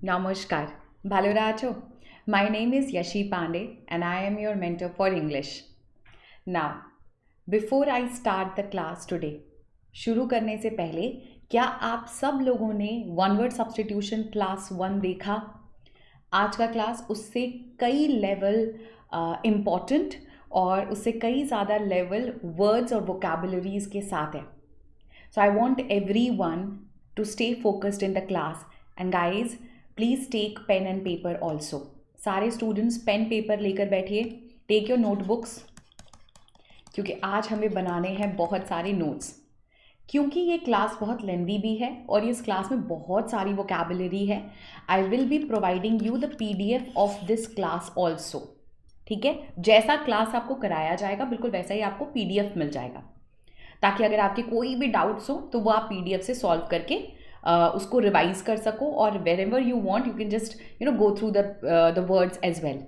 Namaskar. Bhaluracho. My name is Yashi Pandey and I am your mentor for English. Now, before I start the class today, शुरू करने से पहले क्या आप सब लोगों ने वन वर्ड सब्स्टिट्यूशन क्लास 1 देखा? आज का क्लास उससे कई लेवल इम्पॉर्टेंट और उससे कई ज़्यादा लेवल वर्ड्स और वोकेबलरीज के साथ है. So I want everyone to stay focused in the class and guys please take pen and paper also. सारे स्टूडेंट्स पेन पेपर लेकर बैठिए. टेक योर नोटबुक्स क्योंकि आज हमें बनाने हैं बहुत सारे नोट्स. क्योंकि ये क्लास बहुत लेंदी भी है और इस क्लास में बहुत सारी वोकेबलरी है. आई will be providing you the PDF of this class also. ठीक है, जैसा क्लास आपको कराया जाएगा बिल्कुल वैसा ही आपको PDF मिल जाएगा, ताकि अगर आपके कोई भी डाउट्स हो तो वो आप PDF से सॉल्व करके उसको रिवाइज कर सको और wherever you want you can just go through the words as well.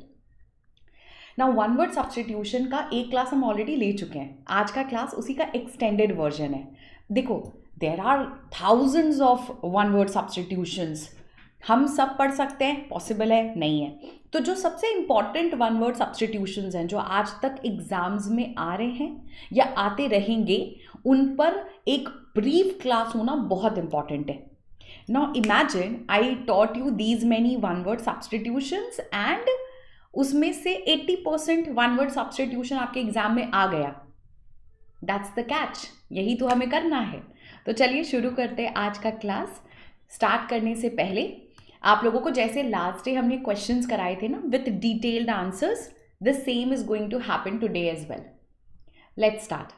Now one word substitution का एक क्लास हम ऑलरेडी ले चुके हैं. आज का क्लास उसी का एक्सटेंडेड वर्जन है. देखो, there are thousands of one word substitutions. हम सब पढ़ सकते हैं? पॉसिबल है? नहीं है. तो जो सबसे इंपॉर्टेंट वन वर्ड सब्स्टिट्यूशंस हैं जो आज तक एग्जाम्स में आ रहे हैं या आते रहेंगे, उन पर एक ब्रीफ क्लास होना बहुत इंपॉर्टेंट है. Now imagine I taught you these many one word substitutions and उसमें से 80% वन वर्ड सब्स्टिट्यूशन आपके एग्जाम में आ गया. That's the catch. यही तो हमें करना है. तो चलिए शुरू करते हैं आज का क्लास. स्टार्ट करने से पहले आप लोगों को जैसे लास्ट डे हमने क्वेश्चंस कराए थे ना with detailed answers, the same is going to happen today as well. Let's start.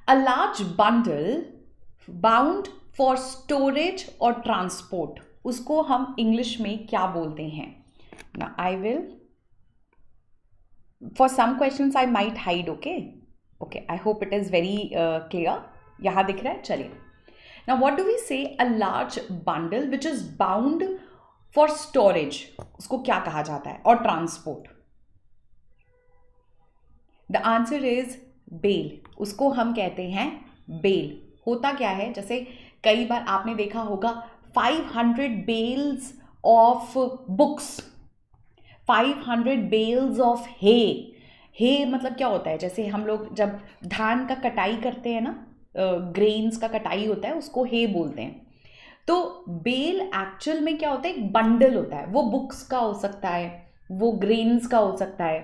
A large bundle bound for storage और ट्रांसपोर्ट, उसको हम इंग्लिश में क्या बोलते हैं? Now I will, for some questions I might hide, okay, I hope it is very clear. यहाँ दिख रहा है? चलिए. Now what do we say? A large bundle which is bound for storage, उसको क्या कहा जाता है? और transport. The answer is bale. उसको हम कहते हैं bale. होता क्या है? जैसे कई बार आपने देखा होगा 500 bales of books, 500 bales of hay. hay मतलब क्या होता है? जैसे हम लोग जब धान का कटाई करते हैं ना, ग्रेन्स का कटाई होता है, उसको hay बोलते हैं. तो बेल एक्चुअल में क्या होता है? एक बंडल होता है. वो बुक्स का हो सकता है, वो ग्रेन्स का हो सकता है,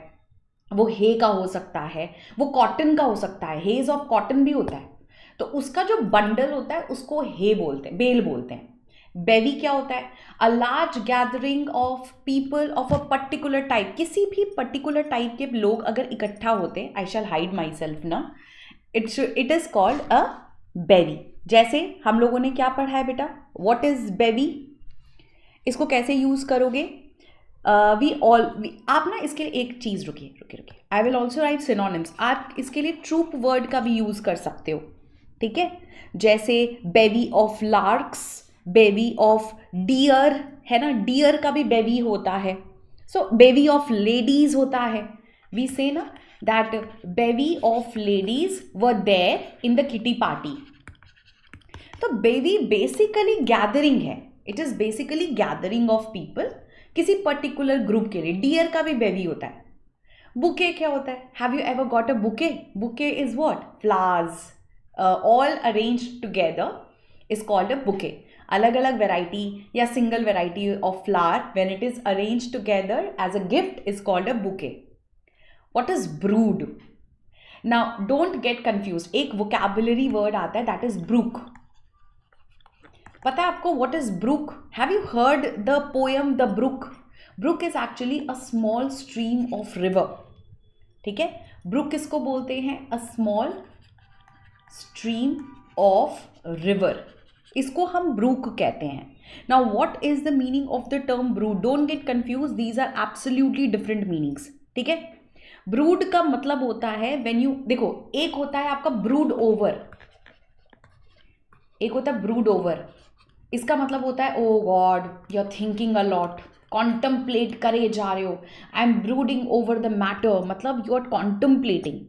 वो हे का हो सकता है, वो कॉटन का हो सकता है. हेज ऑफ कॉटन भी होता है. तो उसका जो बंडल होता है उसको हे बोलते हैं, बेल बोलते हैं. बेवी क्या होता है? A large gathering of people of a particular type. किसी भी पर्टिकुलर टाइप के लोग अगर इकट्ठा होते हैं, I shall hide my self ना, it is called a bevy. जैसे हम लोगों ने क्या पढ़ा है बेटा? What is bevy? इसको कैसे यूज करोगे? आप ना इसके लिए एक चीज रुकिए. आई विल ऑल्सो राइट सिनोनिम्स. आप इसके लिए ट्रूप वर्ड का भी यूज कर सकते हो. ठीक है, जैसे बेवी of larks, Bevi of dear है ना, डियर का भी बेवी होता है. सो बेवी ऑफ लेडीज होता है. वी से ना that bevy of ladies were there in the kitty party. तो बेवी बेसिकली गैदरिंग है. It is basically gathering of people किसी पर्टिकुलर ग्रुप के लिए. डियर का भी बेवी होता है. बुके क्या होता है? Have you ever got a bouquet? Bouquet is what? Flowers all arranged together is called a bouquet. अलग अलग वेराइटी या single variety of flower when it is arranged together as a gift is called a bouquet. What is brood? Now don't get confuse. एक vocabulary word आता है that is brook. पता है आपको what is brook? Have you heard the poem the brook? Brooke is actually a small stream of river. ठीक है, brook किसको बोलते हैं? A small stream of river. इसको हम ब्रूक कहते हैं. Now what is the meaning of the term brood? Don't get confuse, these are absolutely different meanings. ठीक है, ब्रूड का मतलब होता है व्हेन यू, देखो, एक होता है आपका ब्रूड ओवर, एक होता है ब्रूड ओवर. इसका मतलब होता है oh God you are thinking a lot, contemplate करे जा रहे हो. I am brooding over the matter, मतलब यू आर कॉन्टम्पलेटिंग.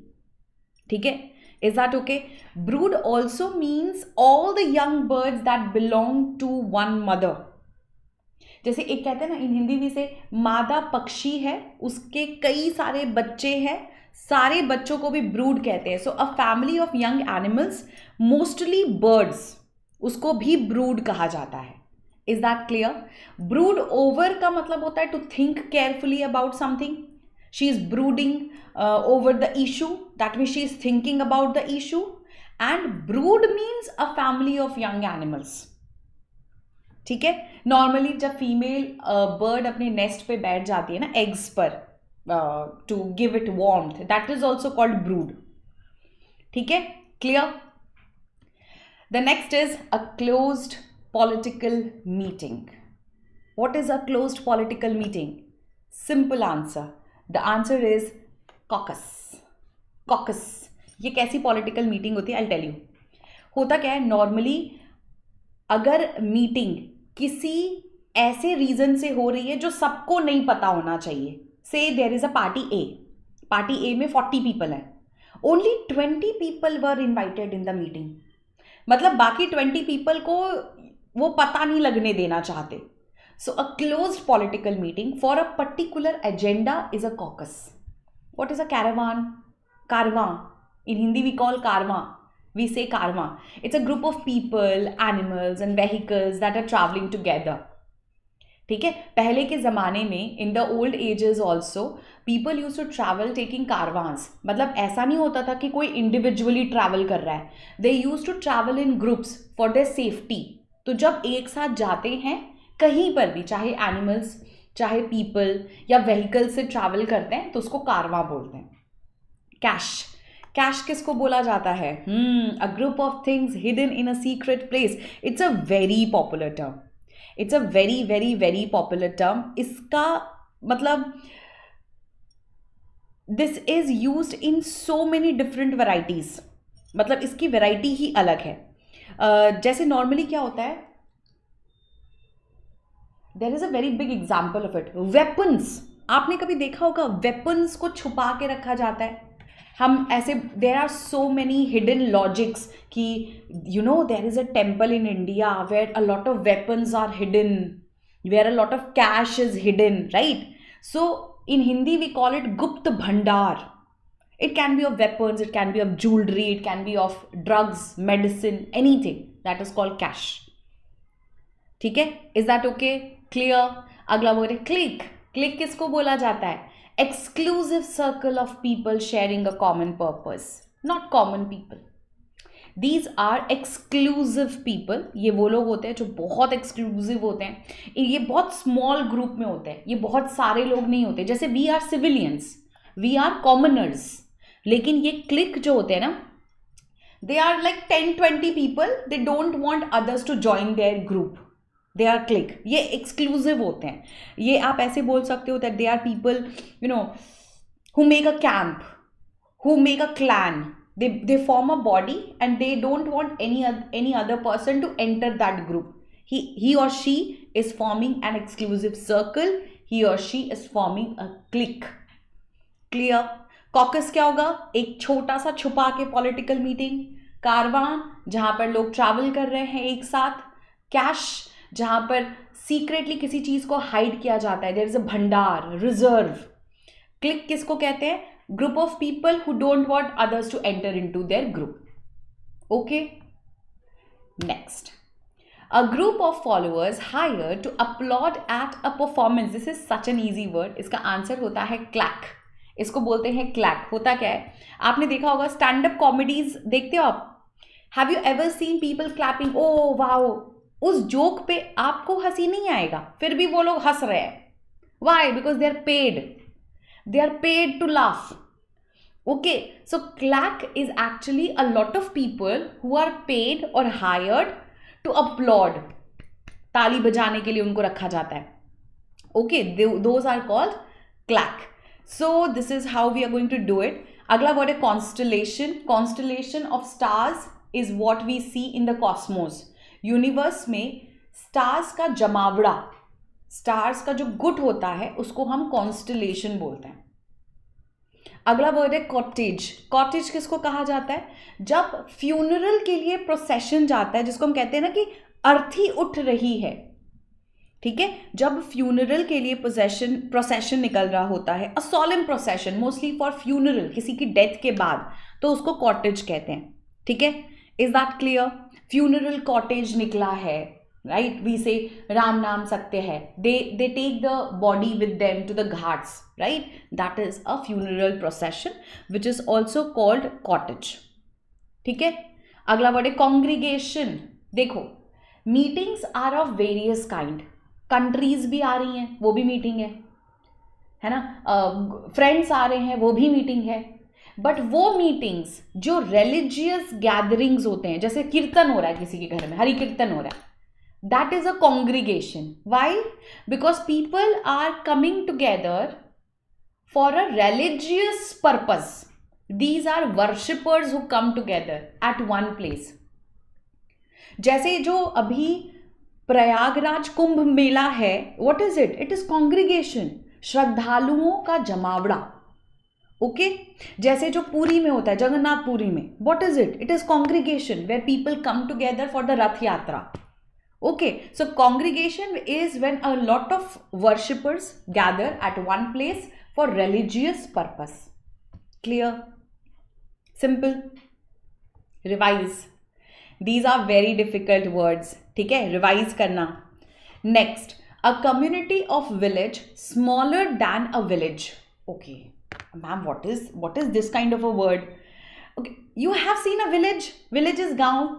ठीक है, Is that okay? Brood also means all the young birds that belong to one mother. जैसे एक कहते हैं ना इन हिंदी भी से, मादा पक्षी है, उसके कई सारे बच्चे हैं, सारे बच्चों को भी ब्रूड कहते हैं. So a family of young animals, mostly birds, उसको भी ब्रूड कहा जाता है. Is that clear? Brood over का मतलब होता है to think carefully about something. She is brooding over the issue, that means she is thinking about the issue. And brood means a family of young animals. ठीक है. Normally जब female bird अपने nest पे बैठ जाती है ना eggs पर, to give it warmth, that is also called brood. ठीक है, clear? The next is a closed political meeting. What is a closed political meeting? Simple answer. The answer is caucus. Caucus. ये कैसी political meeting होती है? I'll tell you. होता क्या है, normally अगर मीटिंग किसी ऐसे रीजन से हो रही है जो सबको नहीं पता होना चाहिए, say there is a party A. Party A में 40 पीपल हैं, only 20 people were invited in the meeting. मतलब बाकी 20 पीपल को वो पता नहीं लगने देना चाहते. So a closed political meeting for a particular agenda is a caucus. What is a caravan? Carvan. In Hindi we call carvan. We say carvan. It's a group of people, animals and vehicles that are traveling together. ठीक है. पहले के ज़माने में in the old ages also people used to travel taking caravans. मतलब ऐसा नहीं होता था कि कोई individually travel कर रहा है. They used to travel in groups for their safety. तो जब एक साथ जाते हैं कहीं पर भी, चाहे एनिमल्स, चाहे पीपल या व्हीकल से ट्रैवल करते हैं, तो उसको कारवां बोलते हैं. कैश. कैश किसको बोला जाता है? A group of things hidden in a secret place. It's a very popular term. It's a very very very popular term. इसका मतलब this is used in so many different varieties. मतलब इसकी variety ही अलग है. जैसे नॉर्मली क्या होता है, there is a very big example of it. Weapons. आपने कभी देखा होगा वेपन्स को छुपा के रखा जाता है. हम ऐसे, there are so many hidden logics कि you know there is a temple in India where a lot of weapons are hidden, where a lot of cash is hidden, right? So in Hindi we call it गुप्त भंडार. It can be of weapons, it can be of jewelry, it can be of drugs, medicine, anything. That is called cash. ठीक है? Is that okay? Clear? अगला word है click. Click किसको बोला जाता है? Exclusive circle of people sharing a common purpose. Not common people. These are exclusive people. ये वो लोग होते हैं जो बहुत exclusive होते हैं. ये बहुत small group में होते हैं. ये बहुत सारे लोग नहीं होते. जैसे we are civilians, we are commoners. लेकिन ये क्लिक जो होते हैं ना, they are like 10-20 people, they don't want others to join their group. They are clique. ये एक्सक्लूसिव होते हैं. ये आप ऐसे बोल सकते हो that they are people you know who make a camp, who make a clan. They form a body and they don't want any other person to enter that group. he or she is forming an exclusive circle. He or she is forming a clique. Clear? Caucus क्या होगा? एक छोटा सा छुपा के political meeting. Karwan, जहां पर लोग ट्रैवल कर रहे हैं एक साथ. कैश, जहां पर सीक्रेटली किसी चीज को हाइड किया जाता है. देयर इज अ भंडार, रिजर्व. क्लिक किसको कहते हैं? Group of people who don't want others to enter into their group. Okay, next. A group of followers hired to applaud at a performance. This is such an easy word. इसका answer होता है clack. इसको बोलते हैं clack. होता क्या है? आपने देखा होगा स्टैंड अप कॉमेडीज देखते हो आप? Have you ever seen people clapping? Oh wow. उस जोक पे आपको हंसी नहीं आएगा, फिर भी वो लोग हंस रहे हैं. Why? Because they are paid. They are paid to laugh. Okay, so claque is actually a lot of people who are paid और हायर्ड टू अपलॉड. ताली बजाने के लिए उनको रखा जाता है. Okay, those are called claque. So this is how we are going to do it. अगला वर्ड है constellation. Constellation of stars is what we see in the cosmos. Universe में स्टार्स का जमावड़ा, स्टार्स का जो गुट होता है उसको हम कॉन्स्टलेशन बोलते हैं. अगला वर्ड है कॉटेज. कॉटेज किसको कहा जाता है? जब फ्यूनरल के लिए प्रोसेशन जाता है, जिसको हम कहते हैं ना कि अर्थी उठ रही है, ठीक है, जब फ्यूनरल के लिए प्रोसेशन निकल रहा होता है, a solemn procession mostly for funeral, किसी की डेथ के बाद, तो उसको कॉटेज कहते हैं. ठीक है, is that clear? Funeral cortege निकला है, राइट? वी से राम नाम सत्य है, they take the body with them to the ghats, right? That is a funeral procession which is also called cortege. ठीक है, अगला वर्ड है कॉन्ग्रीगेशन. देखो, meetings are of various kind. Countries भी आ रही हैं, वो भी मीटिंग है ना? फ्रेंड्स आ रहे हैं, वो भी मीटिंग है. बट वो मीटिंग्स जो रिलीजियस गैदरिंग्स होते हैं, जैसे कीर्तन हो रहा है किसी के घर में, हरि कीर्तन हो रहा है, that is a congregation. Why? Because people are coming together for a religious purpose. These are worshippers who come together at one place. जैसे जो अभी प्रयागराज कुंभ मेला है, what is it? It is congregation, श्रद्धालुओं का जमावड़ा. ओके, जैसे जो पुरी में होता है, जगन्नाथ पुरी में, what is it? It is congregation where people come together for the Rath Yatra. Okay, so congregation is when a lot of worshippers gather at one place for religious purpose. Clear? Simple. Revise. These are very difficult words. ठीक है, revise करना. Next, a community of village smaller than a village. Okay ma'am, what is this kind of a word? Okay, you have seen a village. Village is गाँव,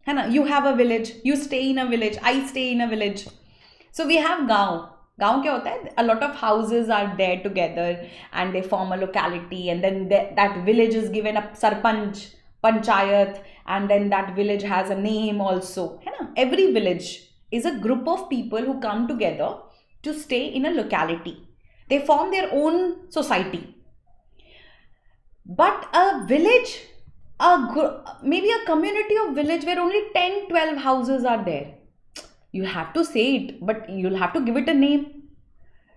है ना? You have a village, you stay in a village, I stay in a village. So we have गाँव. गाँव क्या होता है? A lot of houses are there together and they form a locality, and then that village is given a sarpanch, panchayat, and then that village has a name also, है ना? Every village is a group of people who come together to stay in a locality. They form their own society. But a village, maybe a community of village where only 10-12 houses are there. You have to say it, but you'll have to give it a name.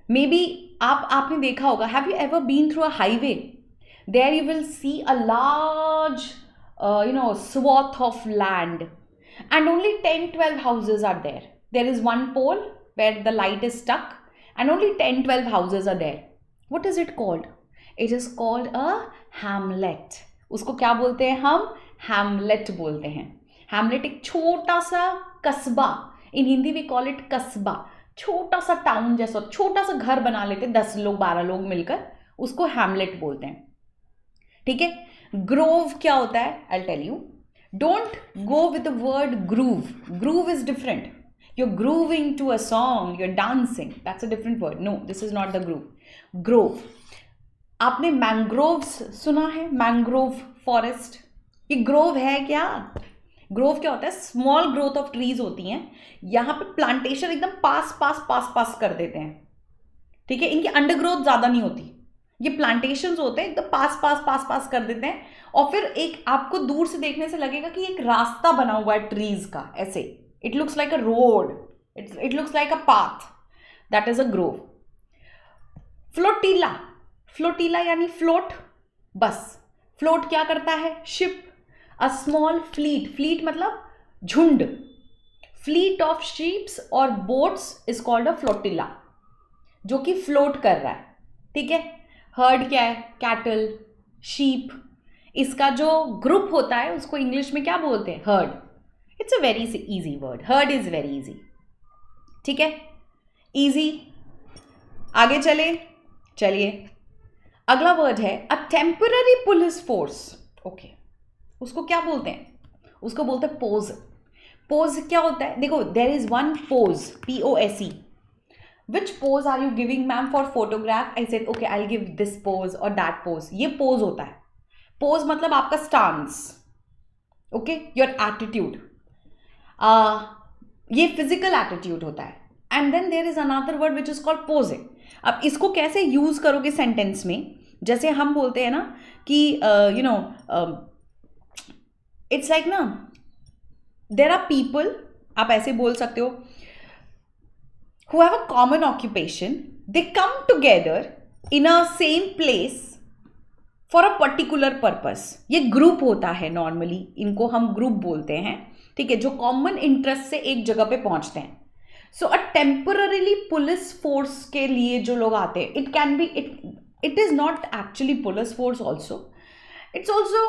Maybe आपने देखा होगा, have you ever been through a highway? There you will see a large swath of land, and only 10-12 houses are there. There is one pole where the light is stuck, and only 10-12 houses are there. What is it called? It is called a hamlet. उसको क्या बोलते हैं हम? hamlet बोलते हैं. hamlet एक छोटा सा कस्बा, इन हिंदी वी कॉल इट कस्बा. छोटा सा टाउन जैसा, छोटा सा घर बना लेते 10 लोग 12 लोग मिलकर, उसको hamlet बोलते हैं. ठीक है. ग्रोव क्या होता है? I tell you. Don't go with the word groove. Groove is different. you're grooving to a song, you're dancing, that's a different word. No, this is not the groove. Grove. आपने mangroves सुना है? Mangrove forest. ये Grove है क्या? Grove क्या होता है? Small growth of trees होती हैं. यहाँ पे प्लांटेशन एकदम पास कर देते हैं. ठीक है, इनकी अंडरग्रोथ ज्यादा नहीं होती. ये प्लांटेशंस होते हैं, एकदम पास कर देते हैं. और फिर एक आपको दूर से देखने से लगेगा कि एक रास्ता बना हुआ है ट्रीज का, ऐसे. It looks like a road, it looks like a path. That is a Grove. Flotilla. Flotilla यानी फ्लोट, बस. फ्लोट क्या करता है? Ship. A small fleet. Fleet मतलब झुंड. फ्लीट ऑफ शिप्स और boats is called a flotilla, जो कि फ्लोट कर रहा है. ठीक है. हर्ड क्या है? Cattle, sheep. इसका जो ग्रुप होता है उसको इंग्लिश में क्या बोलते हैं? Heard. It's a very easy word. Heard is very easy. ठीक है, इजी. आगे चलिए. अगला वर्ड है a temporary police force. Okay, उसको क्या बोलते हैं? उसको बोलते हैं पोज. पोज क्या होता है? देखो, there is one pose, POSE. Which pose are you giving, ma'am, for photograph? I said, okay, I'll give this pose or that pose. ये pose होता है. Pose मतलब आपका stance. Okay, your attitude. ये physical attitude होता है. And then there is another word which is called posing. अब इसको कैसे यूज करोगे सेंटेंस में? जैसे हम बोलते हैं ना कि it's like ना, there are people, आप ऐसे बोल सकते हो, who have a common occupation, they come together in a same place for a particular purpose. ये ग्रुप होता है नॉर्मली, इनको हम ग्रुप बोलते हैं. ठीक है, जो कॉमन इंटरेस्ट से एक जगह पे पहुंचते हैं. So a temporarily police force के लिए जो लोग आते हैं, it can be, it is not actually police force also, it's also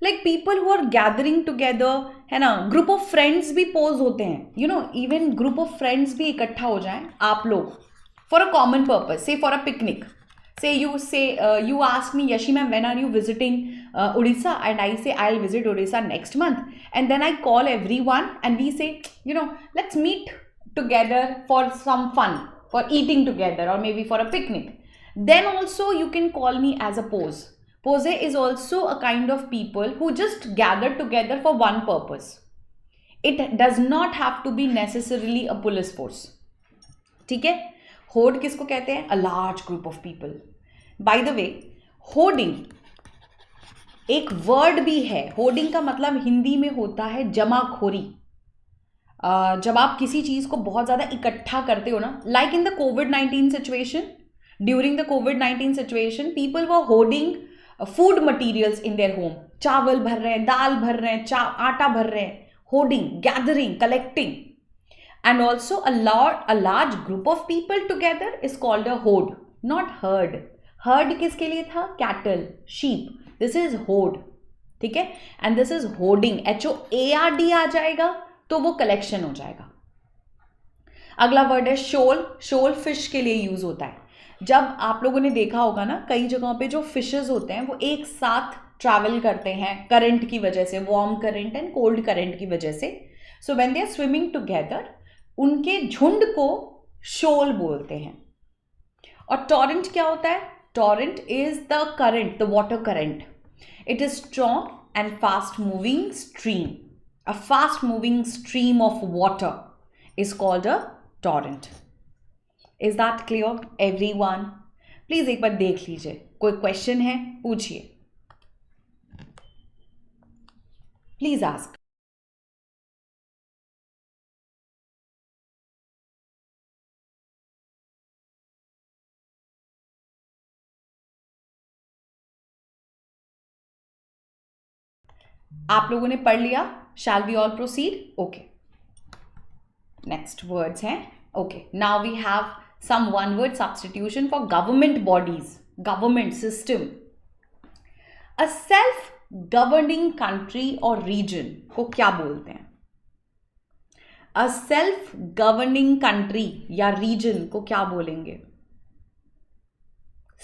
like people who are gathering together, है ना. ग्रुप ऑफ फ्रेंड्स भी पोज होते हैं, you know, even group of friends भी इकट्ठा हो जाएं आप लोग for a common purpose, say for a picnic. Say you ask me, Yashi ma'am, when are you visiting Odisha? And I say I'll visit Odisha next month. And then I call everyone and we say, you know, let's meet together for some fun, for eating together, or maybe for a picnic. Then also you can call me as a pose. Pose is also a kind of people who just gather together for one purpose. It does not have to be necessarily a police force. ठीक है. Horde किसको कहते हैं? A large group of people. Bye the way, hoarding एक word भी है. Hoarding का मतलब हिंदी में होता है जमाखोरी. जब आप किसी चीज़ को बहुत ज़्यादा इकट्ठा करते हो ना, like in the covid situation, during the covid situation people were hoarding food materials in their home. चावल भर रहे हैं, दाल भर रहे हैं, आटा भर रहे हैं. Hoarding, gathering, collecting. And also a large group of people together is called a horde, not herd. Herd किसके लिए था? Cattle, sheep. This is horde. ठीक है. And this is hoarding. HOARD आ जाएगा तो वो collection हो जाएगा. अगला वर्ड है shoal. shoal fish के लिए यूज होता है. जब आप लोगों ने देखा होगा ना, कई जगहों पे जो फिशेज होते हैं वो एक साथ ट्रैवल करते हैं करंट की वजह से, warm current and cold current की वजह से. So when they are swimming together, उनके झुंड को शोल बोलते हैं. और टॉरेंट क्या होता है? Torrent is the current, the water current. It is strong and fast moving stream. A fast moving stream of water is called a torrent. Is that clear everyone? Please एक बार देख लीजिए. कोई क्वेश्चन है? पूछिए, please ask. आप लोगों ने पढ़ लिया? Shall we all proceed? Okay. Next words हैं. Okay, now we have some one word substitution for government bodies, government system. A self governing country और रीजन को क्या बोलते हैं? अ सेल्फ गवर्निंग कंट्री या रीजन को क्या बोलेंगे?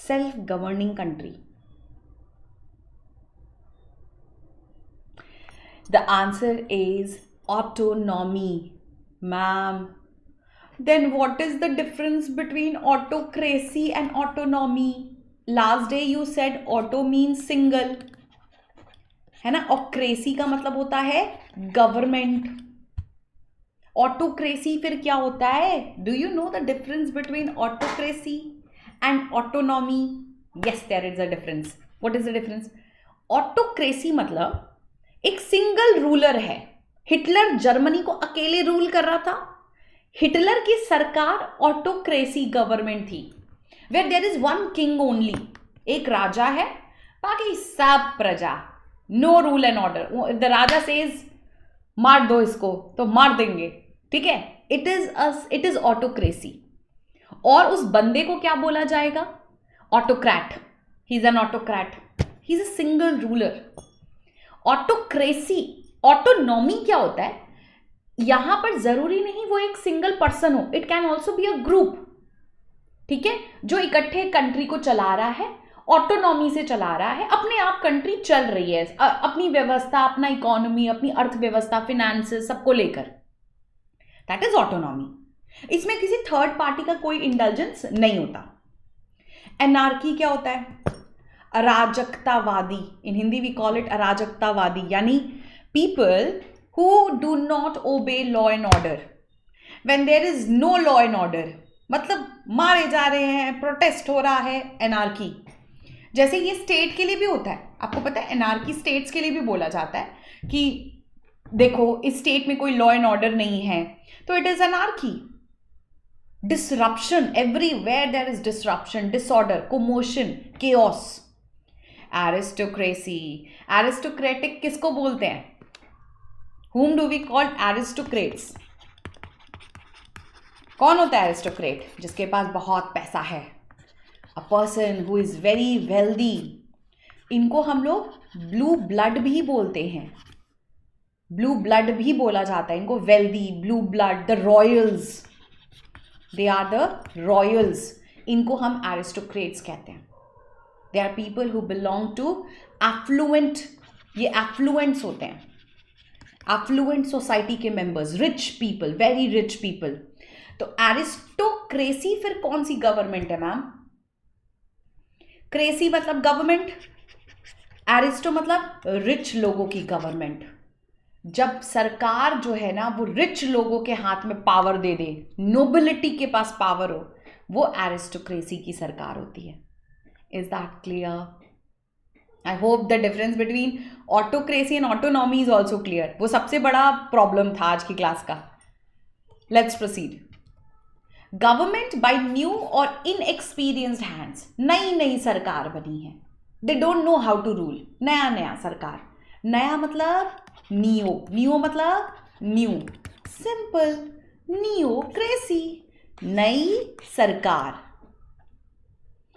Self governing country. The answer is autonomy, ma'am. Then what is the difference between autocracy and autonomy? Last day you said auto means single, है ना, और क्रेसी का मतलब होता है गवर्नमेंट. ऑटोक्रेसी फिर क्या होता है? Do you know the difference between autocracy and autonomy? Yes, there is a difference. What is the difference? Autocracy मतलब एक सिंगल रूलर है. हिटलर जर्मनी को अकेले रूल कर रहा था. हिटलर की सरकार ऑटोक्रेसी गवर्नमेंट थी, where there is one king only. एक राजा है, बाकी सब प्रजा. No rule and order. The raja says मार दो इसको तो मार देंगे. ठीक है. It is autocracy. और उस बंदे को क्या बोला जाएगा? Autocrat. He is an autocrat. He is a single ruler. Autocracy, autonomy क्या होता है? यहां पर जरूरी नहीं वो एक सिंगल पर्सन हो. It can also be a group. ठीक है, जो इकट्ठे कंट्री को चला रहा है, ऑटोनॉमी से चला रहा है, अपने आप कंट्री चल रही है, अपनी व्यवस्था, अपना इकोनॉमी, अपनी अर्थव्यवस्था, फिनेंसेस, सबको लेकर. That is autonomy. इसमें किसी थर्ड पार्टी का कोई इंडल्जेंस नहीं होता. एनार्की क्या होता है? अराजकतावादी. In Hindi we call it अराजकतावादी, यानी people who do not obey law and order. When there is no law and order, मतलब मारे जा रहे हैं, प्रोटेस्ट हो रहा है, एनार्की. जैसे ये स्टेट के लिए भी होता है. आपको पता है एनार्की स्टेट्स के लिए भी बोला जाता है कि देखो इस स्टेट में कोई लॉ एंड ऑर्डर नहीं है, तो it is anarchy. Disruption, everywhere there is disruption, disorder, commotion, chaos. Aristocracy, aristocratic किसको बोलते हैं? whom do we call aristocrats? कौन होता है एरिस्टोक्रेट? जिसके पास बहुत पैसा है, अ person who is very wealthy. इनको हम लोग ब्लू ब्लड भी बोलते हैं, ब्लू ब्लड भी बोला जाता है इनको, wealthy, blue blood, the royals, they are the royals. इनको हम एरिस्टोक्रेट्स कहते हैं। They are people who belong to affluent, ये एफ्लुएंट्स होते हैं, एफ्लुएंट सोसाइटी के members, rich people, very rich people. तो एरिस्टोक्रेसी फिर कौन सी गवर्नमेंट है मैम? क्रेसी मतलब गवर्नमेंट, एरिस्टो मतलब रिच लोगों की गवर्नमेंट। जब सरकार जो है ना वो रिच लोगों के हाथ में पावर दे दे, नोबिलिटी के पास पावर हो, वो एरिस्टोक्रेसी की सरकार होती है। Is that clear? I hope the difference between autocracy and autonomy is also clear. वो सबसे बड़ा प्रॉब्लम था आज की क्लास का। Let's proceed. Government by new और इनएक्सपीरियंस्ड हैंड्स, नई नई सरकार बनी है, they don't know how to rule, नया नया सरकार। नया मतलब नियो, नियो मतलब न्यू, सिंपल, नियोक्रेसी, नई सरकार।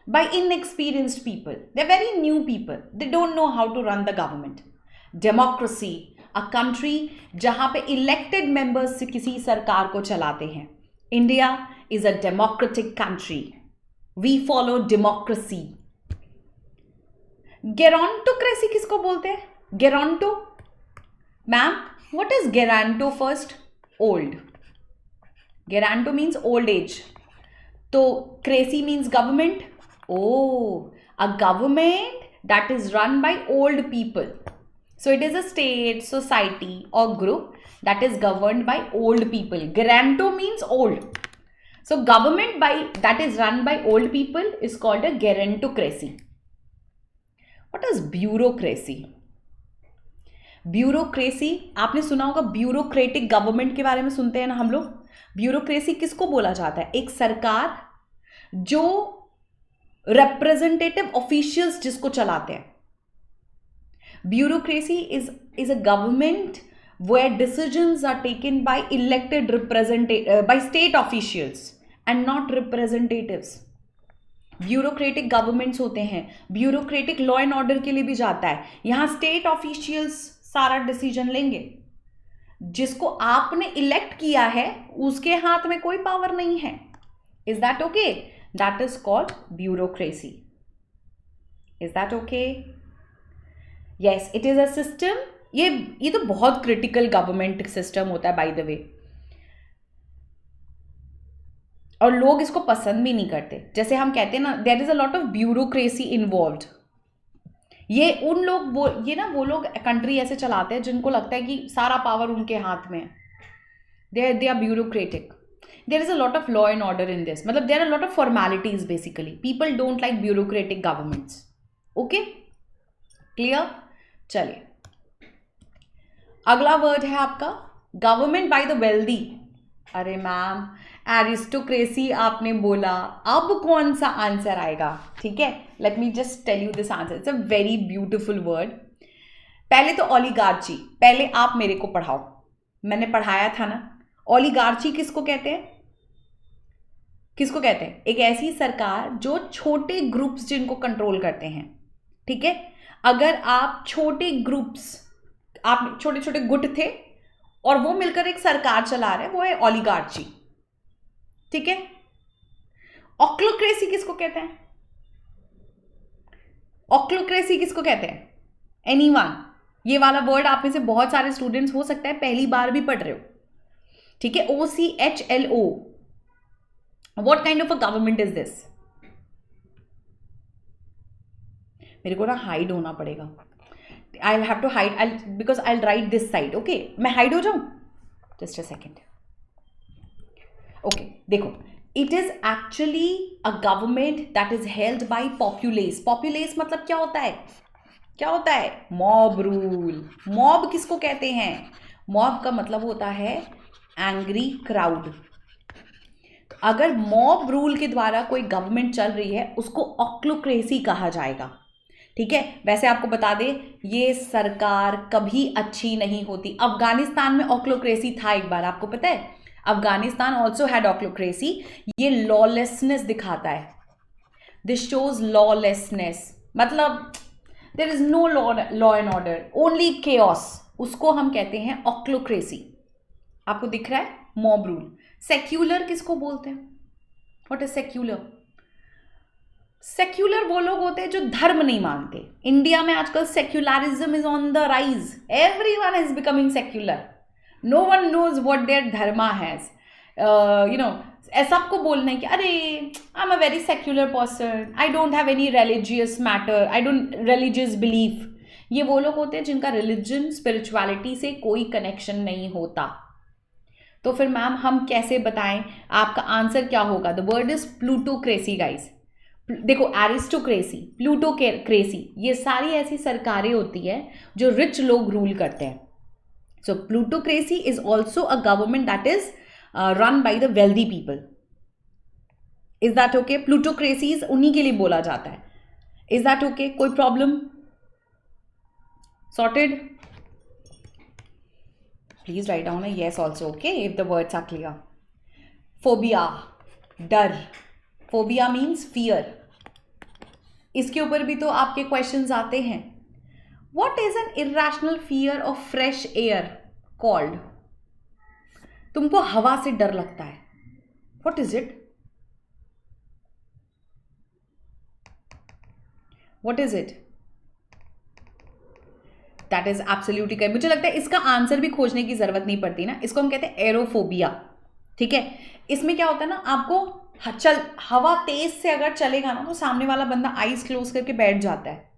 By inexperienced people, they're very new people, they don't know how to run the government. Democracy, a country जहाँ पे elected members से किसी सरकार को चलाते हैं। India is a democratic country. We follow democracy. Gerontocracy किसको बोलते हैं? Geronto? Ma'am, what is Geronto first? Old. Geronto means old age. तो crazy means government. Oh, a government that is run by old people. So it is a state, society or group that is governed by old people. Geronto means old. So government that is run by old people is called a gerontocracy. What is bureaucracy? Bureaucracy आपने सुना होगा, bureaucratic government के बारे में सुनते हैं ना हम लोग। ब्यूरोक्रेसी किसको बोला जाता है? एक सरकार जो रिप्रेजेंटेटिव ऑफिशियल्स जिसको चलाते हैं। Bureaucracy is a government where decisions are taken by elected by state officials and not representatives. Bureaucratic governments होते हैं। ब्यूरोक्रेटिक लॉ एंड ऑर्डर के लिए भी जाता है। यहां स्टेट ऑफिशियल्स सारा डिसीजन लेंगे, जिसको आपने इलेक्ट किया है उसके हाथ में कोई पावर नहीं है। Is that okay? That is called bureaucracy. Is that okay? Yes, it is a system. ये तो बहुत क्रिटिकल गवर्नमेंट सिस्टम होता है बाय द वे, और लोग इसको पसंद भी नहीं करते। जैसे हम कहते हैं ना, there is a lot of bureaucracy involved. ये उन लोग वो लोग कंट्री ऐसे चलाते हैं जिनको लगता है कि सारा पावर उनके हाथ में है। They are bureaucratic. There is a lot of law and order in this, मतलब there are lot of formalities basically. People don't like bureaucratic governments. Okay, clear? चलिए, अगला वर्ड है आपका गवर्नमेंट बाय द वेल्दी। अरे ma'am, aristocracy आपने बोला, अब कौन सा आंसर आएगा? ठीक है, let me just tell you this answer. It's a very beautiful word. पहले तो ओलिगार्ची, पहले आप मेरे को पढ़ाओ, मैंने पढ़ाया था ना। ओलिगार्ची किसको कहते हैं? किसको कहते हैं? एक ऐसी सरकार जो छोटे ग्रुप्स जिनको कंट्रोल करते हैं। ठीक है, अगर आप छोटे ग्रुप्स, आप छोटे छोटे गुट थे और वो मिलकर एक सरकार चला रहे हैं, वो है ओलिगार्ची। ठीक है। ऑक्लोक्रेसी किसको कहते हैं? ऑक्लोक्रेसी किसको कहते हैं? एनीवन? ये वाला वर्ड आप में से बहुत सारे स्टूडेंट्स हो सकता है पहली बार भी पढ़ रहे हो। ठीक है, OCHLO, what kind of a government is this? मेरे को ना हाइड होना पड़ेगा। I'll have to hide because I'll write this side. Okay, मैं हाइड हो जाऊं? Just a second. Okay, देखो, it is actually a government that is held by populace. Populace मतलब क्या होता है? क्या होता है? Mob rule. मॉब किसको कहते हैं? मॉब का मतलब होता है एंग्री क्राउड। अगर मॉब रूल के द्वारा कोई गवर्नमेंट चल रही है उसको ऑक्लोक्रेसी कहा जाएगा। ठीक है, वैसे आपको बता दें ये सरकार कभी अच्छी नहीं होती। अफगानिस्तान में ऑक्लोक्रेसी था एक बार, आपको पता है? Afghanistan also had ochlocracy. ये लॉलेसनेस दिखाता है. दिस शोज लॉलेसनेस, मतलब there is no law and order, only chaos. उसको हम कहते हैं ऑक्लोक्रेसी. आपको दिख रहा है? Mob rule. सेक्युलर किसको बोलते हैं? What is secular? सेक्युलर वो लोग होते हैं जो धर्म नहीं मानते. इंडिया में आजकल secularism is on the rise. Everyone is becoming secular. No one knows what their dharma has. सबको बोलना है कि अरे I am a very secular person, I don't have any religious matter, I don't religious belief. ये वो लोग होते हैं जिनका रिलीजन स्पिरिचुअलिटी से कोई कनेक्शन नहीं होता. तो फिर मैम हम कैसे बताएं? आपका आंसर क्या होगा? The word is plutocracy guys. देखो, एरिस्टोक्रेसी, प्लूटोक्रेसी, ये सारी ऐसी सरकारें होती है जो रिच लोग रूल करते हैं. So plutocracy is also a government that is run by the wealthy people. Is that okay? Plutocracy उन्हीं के लिए बोला जाता है. Is that okay? कोई problem? Sorted? Please write down a yes also, okay, if the words are clear. Phobia, डर. Phobia means fear. इसके ऊपर भी तो आपके क्वेश्चंस आते हैं. What is an irrational fear of fresh air called? तुमको हवा से डर लगता है. What is it? What is it? That is absolutely correct. मुझे लगता है इसका आंसर भी खोजने की जरूरत नहीं पड़ती ना. इसको हम कहते हैं एरोफोबिया. ठीक है. इसमें क्या होता है ना, आपको हवा तेज से अगर चलेगा ना तो सामने वाला बंदा आईज क्लोज करके बैठ जाता है.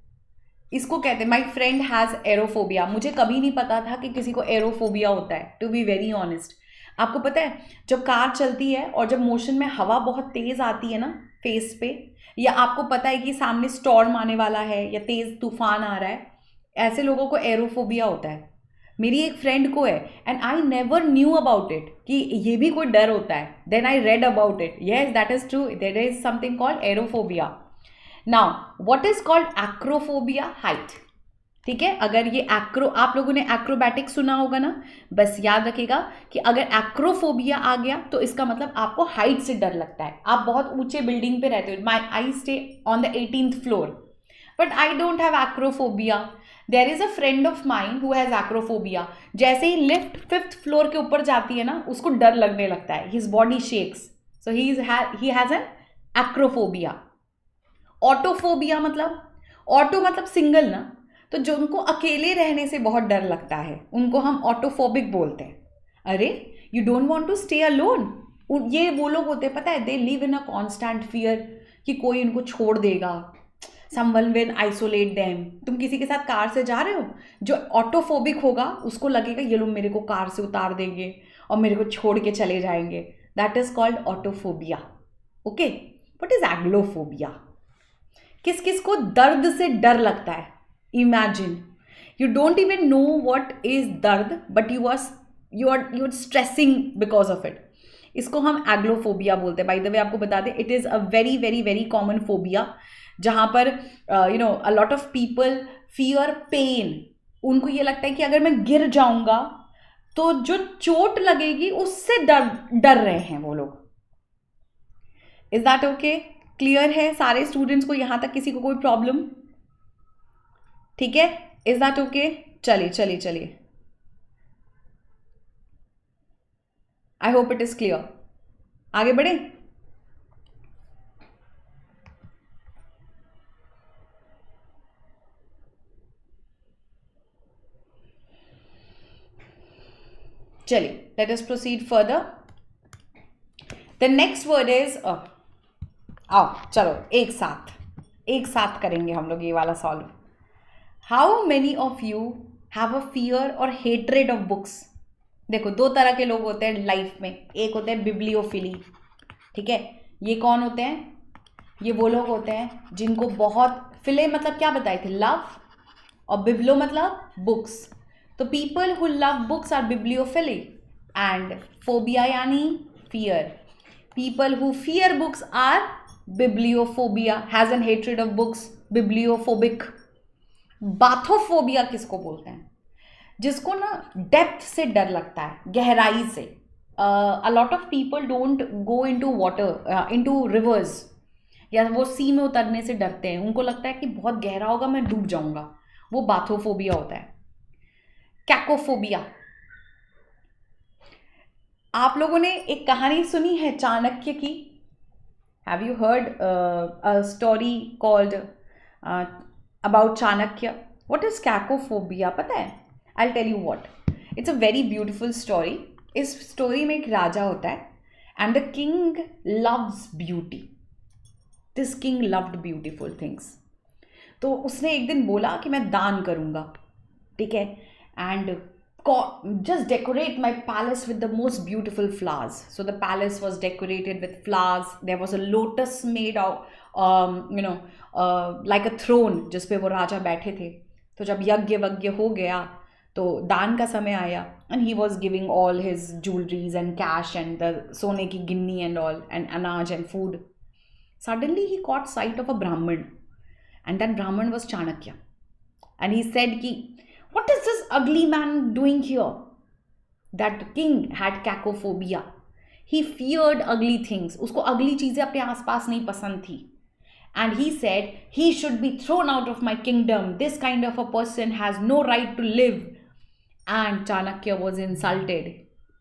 इसको कहते हैं माई फ्रेंड हैज़ एरोफोबिया. मुझे कभी नहीं पता था कि किसी को एरोफोबिया होता है, टू बी वेरी ऑनेस्ट. आपको पता है जब कार चलती है और जब मोशन में हवा बहुत तेज आती है ना फेस पे, या आपको पता है कि सामने स्टॉर्म आने वाला है या तेज तूफान आ रहा है, ऐसे लोगों को एरोफोबिया होता है. मेरी एक फ्रेंड को है and I never knew about it कि ये भी कोई डर होता है. Then I read about it. Yes, that is true. There is something called aerophobia. Now what is called acrophobia? Height. ठीक है. अगर ये आप लोगों ने एक्रोबैटिक सुना होगा ना, बस याद रखिएगा कि अगर एक्रोफोबिया आ गया तो इसका मतलब आपको हाइट से डर लगता है. आप बहुत ऊंचे बिल्डिंग पे रहते हो. I stay on the 18th floor, but I don't have acrophobia. There is a friend of mine who has acrophobia. जैसे ही लिफ्ट 5th floor के ऊपर जाती है ना, उसको डर लगने लगता है. His body shakes. So he has an acrophobia. Autophobia auto मतलब सिंगल ना, तो जो उनको अकेले रहने से बहुत डर लगता है उनको हम ऑटोफोबिक बोलते हैं. अरे you don't want to stay alone. ये वो लोग होते हैं, पता है, they live in a constant fear कि कोई इनको छोड़ देगा. Someone will isolate them. तुम किसी के साथ कार से जा रहे हो, जो ऑटोफोबिक होगा उसको लगेगा ये लोग मेरे को कार से उतार देंगे और मेरे को छोड़ के चले जाएंगे. That is called autophobia. Okay. What is एग्लोफोबिया? किस किस को दर्द से डर लगता है? Imagine you don't even know what is दर्द, but you are stressing because of it. इसको हम एग्लोफोबिया बोलते हैं. बाय द वे आपको बता दें, it is a very very very common phobia जहाँ पर a lot of people fear pain. उनको ये लगता है कि अगर मैं गिर जाऊंगा तो जो चोट लगेगी उससे डर रहे हैं वो लोग. Is that okay? क्लियर है सारे स्टूडेंट्स को यहाँ तक? किसी को कोई प्रॉब्लम? ठीक है. Is that okay? चलिए चलिए चलिए. I hope it is clear. आगे बढ़े. चलिए, let us proceed further. The next word is, आओ चलो एक साथ करेंगे हम लोग ये वाला solve. How many of you have a fear और हेट्रेड ऑफ बुक्स? देखो, दो तरह के लोग होते हैं लाइफ में. एक होते हैं बिब्लियोफिली. ठीक है. ये कौन होते हैं? ये वो लोग होते हैं जिनको बहुत, फिले मतलब क्या बताए थे? लव. और बिब्लो मतलब बुक्स. तो people who love books are bibliophile and phobia यानी fear. People who fear books are bibliophobia, has an hatred of books, bibliophobic. Bathophobia किसको बोलते हैं? जिसको ना डेप्थ से डर लगता है, गहराई से. a lot of people don't go into water, into rivers, या वो सी में उतरने से डरते हैं, उनको लगता है कि बहुत गहरा होगा, मैं डूब जाऊंगा, वो बाथोफोबिया होता है। कैकोफोबिया, आप लोगों ने एक कहानी सुनी है चाणक्य की? Have you heard a story called about Chanakya? What is cacophobia पता है? I tell you what, it's a very beautiful story. इस स्टोरी में एक राजा होता है and the king loves beauty. This king loved beautiful things. तो उसने एक दिन बोला कि मैं दान करूंगा, ठीक है, and just decorate my palace with the most beautiful flowers. So the palace was decorated with flowers. There was a lotus made out, like a throne जिस पे वो राजा बैठे थे। तो जब यज्ञ वज्ञ हो गया तो दान का समय आया, and he was giving all his jewelries and cash and the सोने की गिन्नी and all and अनाज and food. Suddenly he caught sight of a Brahmin, and that Brahmin was Chanakya, and he said ki, what is this ugly man doing here? That king had cacophobia. He feared ugly things. उसको ugly चीज़ें अपने आसपास नहीं पसंद थी. And he said, he should be thrown out of my kingdom. This kind of a person has no right to live. And Chanakya was insulted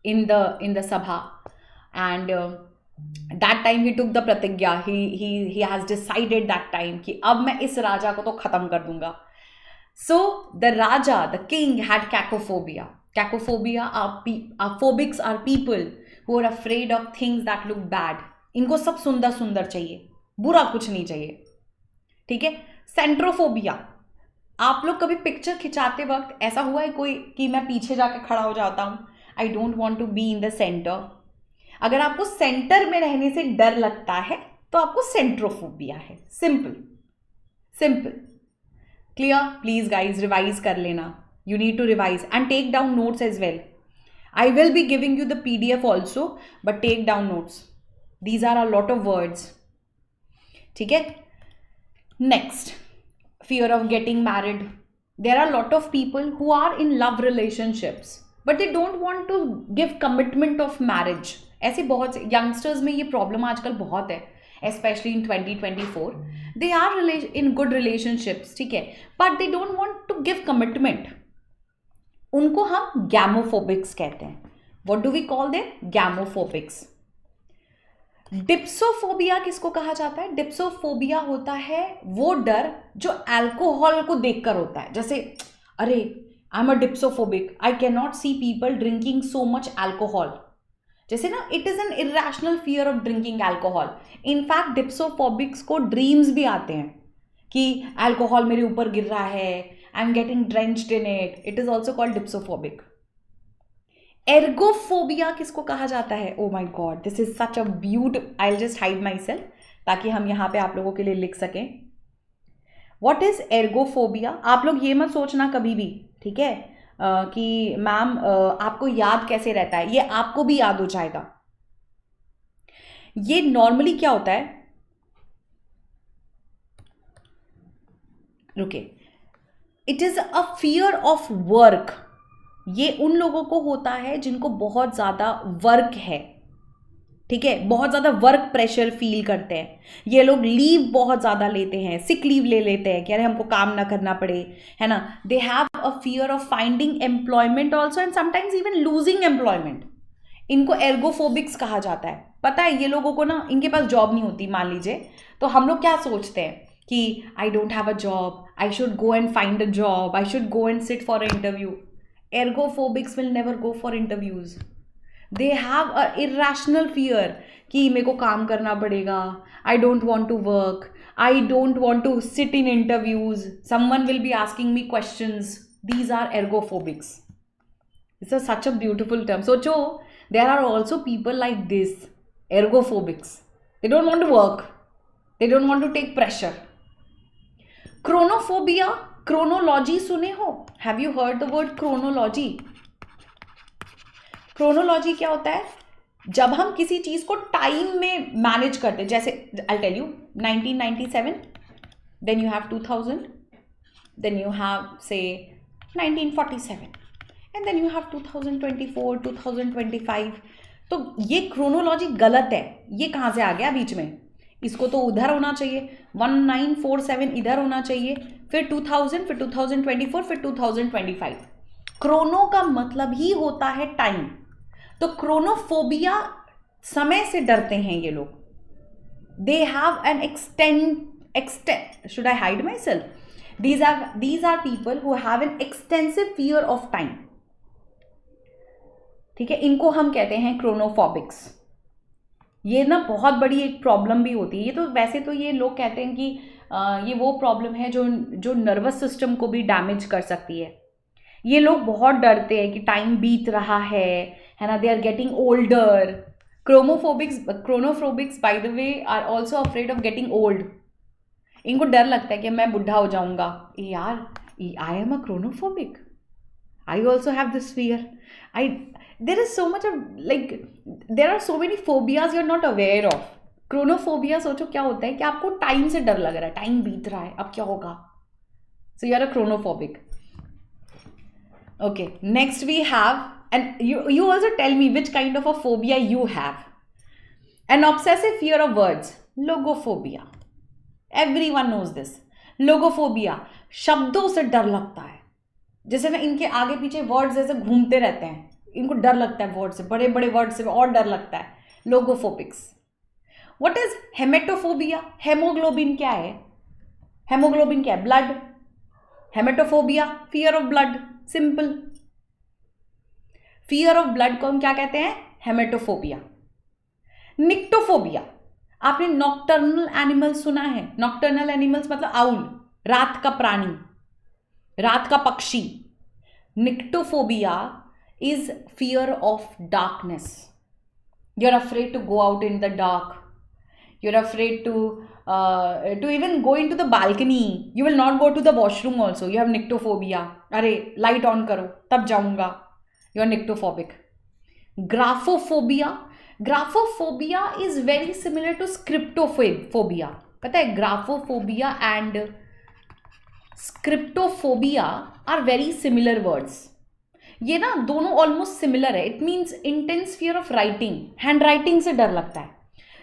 in the sabha. And that time he took the pratigya. He has decided that time कि अब मैं इस राजा को तो खत्म कर दूंगा. So the Raja, the king, had cacophobia. Cacophobia are phobics are people who are afraid of things that look bad. इनको सब सुंदर सुंदर चाहिए, बुरा कुछ नहीं चाहिए, ठीक है। सेंट्रोफोबिया, आप लोग कभी पिक्चर खिंचाते वक्त ऐसा हुआ है कोई कि मैं पीछे जाके खड़ा हो जाता हूँ, I don't want to be in the centre. अगर आपको सेंटर में रहने से डर लगता है तो आपको सेंट्रोफोबिया है। Simple simple, clear? Please guys revise कर लेना, you need to revise and take down notes as well. I will be giving you the PDF also, but take down notes, these are a lot of words, ठीक है। Next, fear of getting married. There are a lot of people who are in love relationships but they don't want to give commitment of marriage. ऐसे बहुत से youngsters में ये problem आजकल बहुत है, especially in 2024. They are in good relationships, ठीक है, but they don't want to give commitment. उनको हम gamophobics कहते हैं. What do we call them? Gamophobics. डिप्सोफोबिया किसको कहा जाता है? डिप्सोफोबिया होता है वो डर जो अल्कोहल को देखकर होता है। जैसे अरे I am a dipsophobic, I can not see people drinking so much alcohol. जैसे ना, it is an irrational fear of drinking alcohol. In fact dipsophobics को ड्रीम्स भी आते हैं कि अल्कोहल मेरे ऊपर गिर रहा है, I am getting drenched in it. It is also called dipsophobic. Ergophobia किसको कहा जाता है? Oh my god, this is such a beautiful, I will just hide my self ताकि हम यहाँ पे आप लोगों के लिए लिख सकें। What is ergophobia? आप लोग ये मत सोचना कभी भी, ठीक है, कि मैम आपको याद कैसे रहता है, ये आपको भी याद हो जाएगा। ये नॉर्मली क्या होता है, रुके, it is a fear of work. ये उन लोगों को होता है जिनको बहुत ज़्यादा वर्क है, ठीक है, बहुत ज़्यादा वर्क प्रेशर फील करते हैं। ये लोग लीव बहुत ज़्यादा लेते हैं, सिक लीव ले लेते हैं कि अरे हमको काम ना करना पड़े, है ना। They have a fear of finding employment also and sometimes even losing employment. इनको एर्गोफोबिक्स कहा जाता है। पता है, ये लोगों को ना, इनके पास जॉब नहीं होती मान लीजिए, तो हम लोग क्या सोचते हैं कि आई don't have a job, I should go and find a job, I should go and sit for a interview. Ergophobics will never go for interviews. They have a irrational fear कि मेरे को काम करना पड़ेगा, I don't want to work, I don't want to sit in interviews, someone will be asking me questions. These are ergophobics. It's such a beautiful term. So there are also people like this, ergophobics. They don't want to work, they don't want to take pressure. Chronophobia, chronology सुने हो? Have you heard the word chronology? Chronology क्या होता है? जब हम किसी चीज को टाइम में मैनेज करते, जैसे I tell you 1997, then you have 2000, then you have say 1947, and then you have 2024, 2025. तो ये क्रोनोलॉजी गलत है, ये कहाँ से आ गया बीच में? इसको तो उधर होना चाहिए, 1947 इधर होना चाहिए, फिर 2000, फिर 2024, फिर 2025। क्रोनो का मतलब ही होता है टाइम। तो क्रोनोफोबिया, समय से डरते हैं ये लोग। They have an extent should I hide myself? These are people who have an extensive fear of time. ठीक है, इनको हम कहते हैं क्रोनोफोबिक्स। ये ना बहुत बड़ी एक प्रॉब्लम भी होती है। ये तो वैसे तो ये लोग कहते हैं कि ये वो प्रॉब्लम है जो नर्वस सिस्टम को भी डैमेज कर सकती है। ये लोग बहुत डरते हैं कि टाइम बीत रहा है ना, they are getting older. Chronophobics by the way are also afraid of getting old. इनको डर लगता है कि मैं बुढ़ा हो जाऊंगा। यार, I am a chronophobic, I also have this fear. There is so much of there are so many phobias you're not aware of. क्रोनोफोबिया सोचो क्या होता है कि आपको टाइम से डर लग रहा है, टाइम बीत रहा है, अब क्या होगा। So you are a chronophobic. Okay, next we have, and you also tell me which kind of a phobia you have. An obsessive fear of words, लोगोफोबिया। Everyone knows this. लोगोफोबिया, शब्दों से डर लगता है। जैसे ना इनके आगे पीछे वर्ड्स ऐसे घूमते रहते हैं, इनको डर लगता है वर्ड से, बड़े बड़े वर्ड से और डर लगता है। Logophobics. What is haematophobia? Haemoglobin क्या है? हेमोग्लोबिन क्या है? Blood. Haematophobia, fear of blood. Simple. Fear of blood को हम क्या कहते हैं? हेमेटोफोबिया। निक्टोफोबिया, आपने नॉक्टर्नल एनिमल्स सुना है? नॉक्टर्नल एनिमल्स मतलब आउल, रात का प्राणी, रात का पक्षी। Nyctophobia is fear of darkness. You're afraid to go out in the dark. You're afraid to even go into the balcony. You will not go to the washroom also. You have nyctophobia. अरे light on करो तब जाऊंगा। You're nyctophobic. Graphophobia. Graphophobia is very similar to scriptophobia. पता है, graphophobia and scriptophobia are very similar words. ये ना दोनों almost similar है। It means intense fear of writing, handwriting से डर लगता है।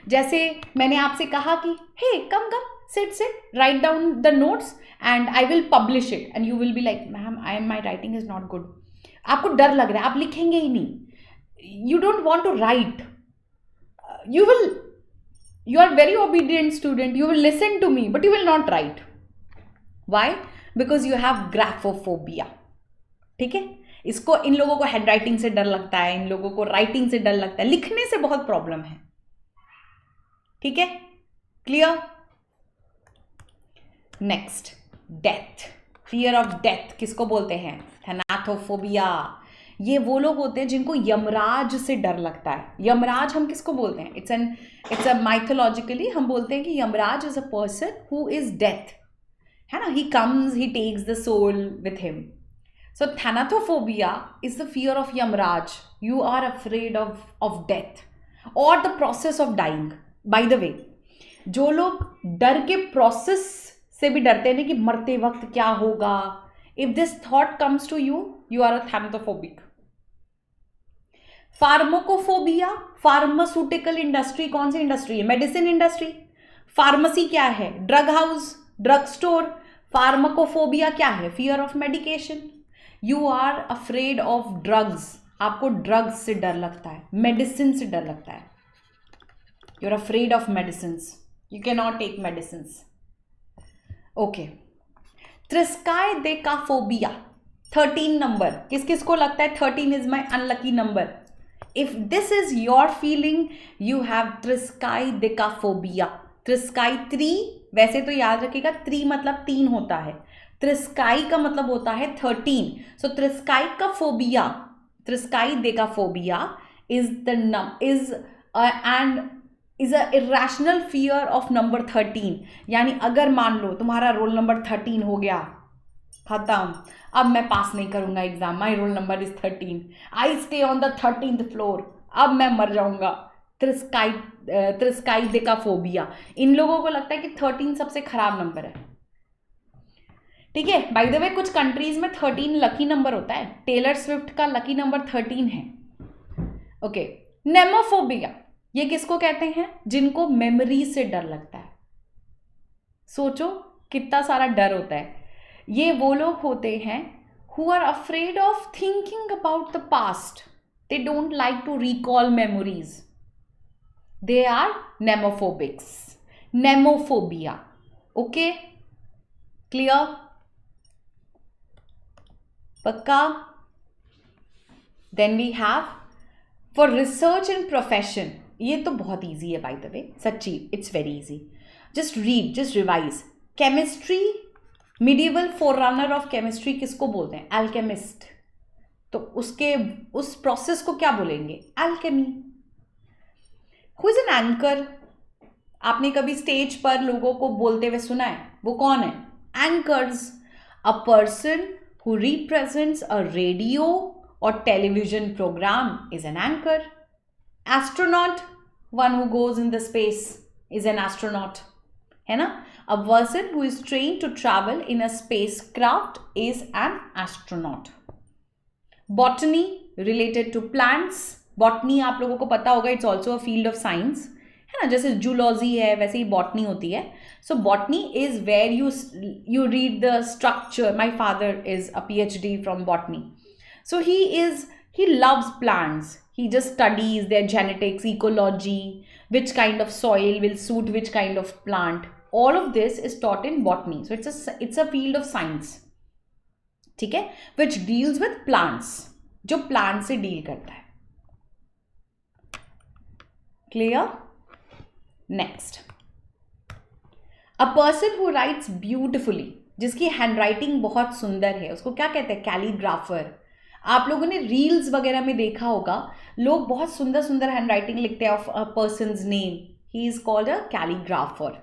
जैसे मैंने आपसे कहा कि hey come sit write down the notes and I will publish it, and you will be like ma'am my writing is not good. आपको डर लग रहा है, आप लिखेंगे ही नहीं। You don't want to write, you are very obedient student, you will listen to me but you will not write. Why? Because you have graphophobia. ठीक है, इसको, इन लोगों को हैंड राइटिंग से डर लगता है, इन लोगों को राइटिंग से डर लगता है, लिखने से बहुत प्रॉब्लम है। ठीक है, clear? Next, death, fear of death किसको बोलते हैं? थैनाथोफोबिया। ये वो लोग होते हैं जिनको यमराज से डर लगता है। यमराज हम किसको बोलते हैं? इट्स अ माइथोलॉजिकली हम बोलते हैं कि Yamraj is a person who is death, है ना। He comes, he takes the soul with him. So thanatophobia is the fear of Yamraj. You are afraid of death or the process of dying. By the way, जो लोग डर के process से भी डरते हैं कि मरते वक्त क्या होगा, if this thought comes to you, you are a thanatophobic. Pharmacophobia, pharmaceutical industry कौन सी इंडस्ट्री है? Medicine industry. फार्मेसी क्या है? Drug house, drug store. Pharmacophobia क्या है? Fear of medication. You are afraid of drugs, आपको ड्रग्स से डर लगता है, मेडिसिन से डर लगता है। You are afraid of medicines, you can not take medicines. Okay, triskaidekaphobia, 13 number. किस किस को लगता है 13 is my unlucky number? If this is your feeling, you have triskaidekaphobia. Triskai 3, वैसे तो याद रखिएगा 3 मतलब 3 होता है, त्रिस्काई का मतलब होता है 13। सो त्रिस्काई का phobia, triskaidekaphobia is a irrational fear of number 13। यानी अगर मान लो तुम्हारा रोल नंबर 13 हो गया, खत्म, अब मैं पास नहीं करूंगा exam, my roll number is 13, I stay on the 13th floor, अब मैं मर जाऊंगा। त्रिस्काई देकाफोबिया। इन लोगों को लगता है कि 13 सबसे खराब नंबर है। ठीक है, बाय द वे कुछ कंट्रीज में 13 लकी नंबर होता है। टेलर स्विफ्ट का लकी नंबर 13 है। ओके, नेमोफोबिया, ये किसको कहते हैं? जिनको मेमोरी से डर लगता है। सोचो कितना सारा डर होता है। ये वो लोग होते हैं who are afraid of thinking about the past. They don't like to recall memories. They are nemophobics. Nemophobia. Okay? Clear? Pakka? Then we have for research and profession. ये तो बहुत easy है by the way. सच्ची, it's very easy. Just read, just revise. Chemistry, medieval forerunner of chemistry किसको बोलते हैं? Alchemist. तो उसके उस प्रोसेस को क्या बोलेंगे? Alchemy. Who is an anchor? आपने कभी स्टेज पर लोगों को बोलते हुए सुना है? वो कौन है? Anchors. A person who represents a radio or television program is an anchor. Astronaut, one who goes in the space is an astronaut. है ना? A person who is trained to travel in a spacecraft is an astronaut. Botany, related to plants. Botany आप लोगों को पता होगा, it's also a field of science. है ना? जैसे जूलॉजी है वैसे ही बॉटनी होती है. So botany is where you read the structure. My father is a PhD from botany. So he loves plants. He just studies their genetics, ecology, which kind of soil will suit which kind of plant. All of this is taught in botany. So it's a field of science. ठीक है? Which deals with plants. जो plant से deal करता है. Clear? Next. A person who writes beautifully, जिसकी handwriting बहुत सुंदर है, उसको क्या कहते हैं? कैलीग्राफर. आप लोगों ने रील्स वगैरह में देखा होगा, लोग बहुत सुंदर सुंदर हैंडराइटिंग लिखते हैं of a person's name. He is called a calligrapher.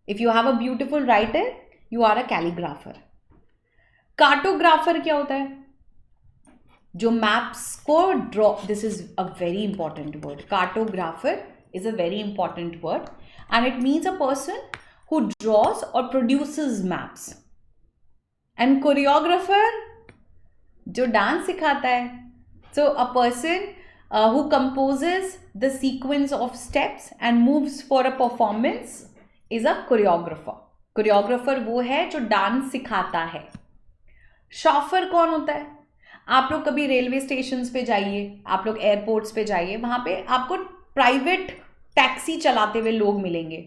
If you have a beautiful writer, you are a calligrapher. Cartographer क्या होता है? जो मैप्स को draw. This is a very important word. Cartographer is a very important word and it means a person who draws or produces maps. And choreographer, जो dance सिखाता है. So a person who composes the sequence of steps and moves for a performance is a choreographer. Choreographer वो है जो dance सिखाता है. Chauffeur कौन होता है? आप लोग कभी रेलवे स्टेशन पे जाइए, आप लोग एयरपोर्ट्स पे जाइए, वहाँ पे आपको प्राइवेट टैक्सी चलाते हुए लोग मिलेंगे.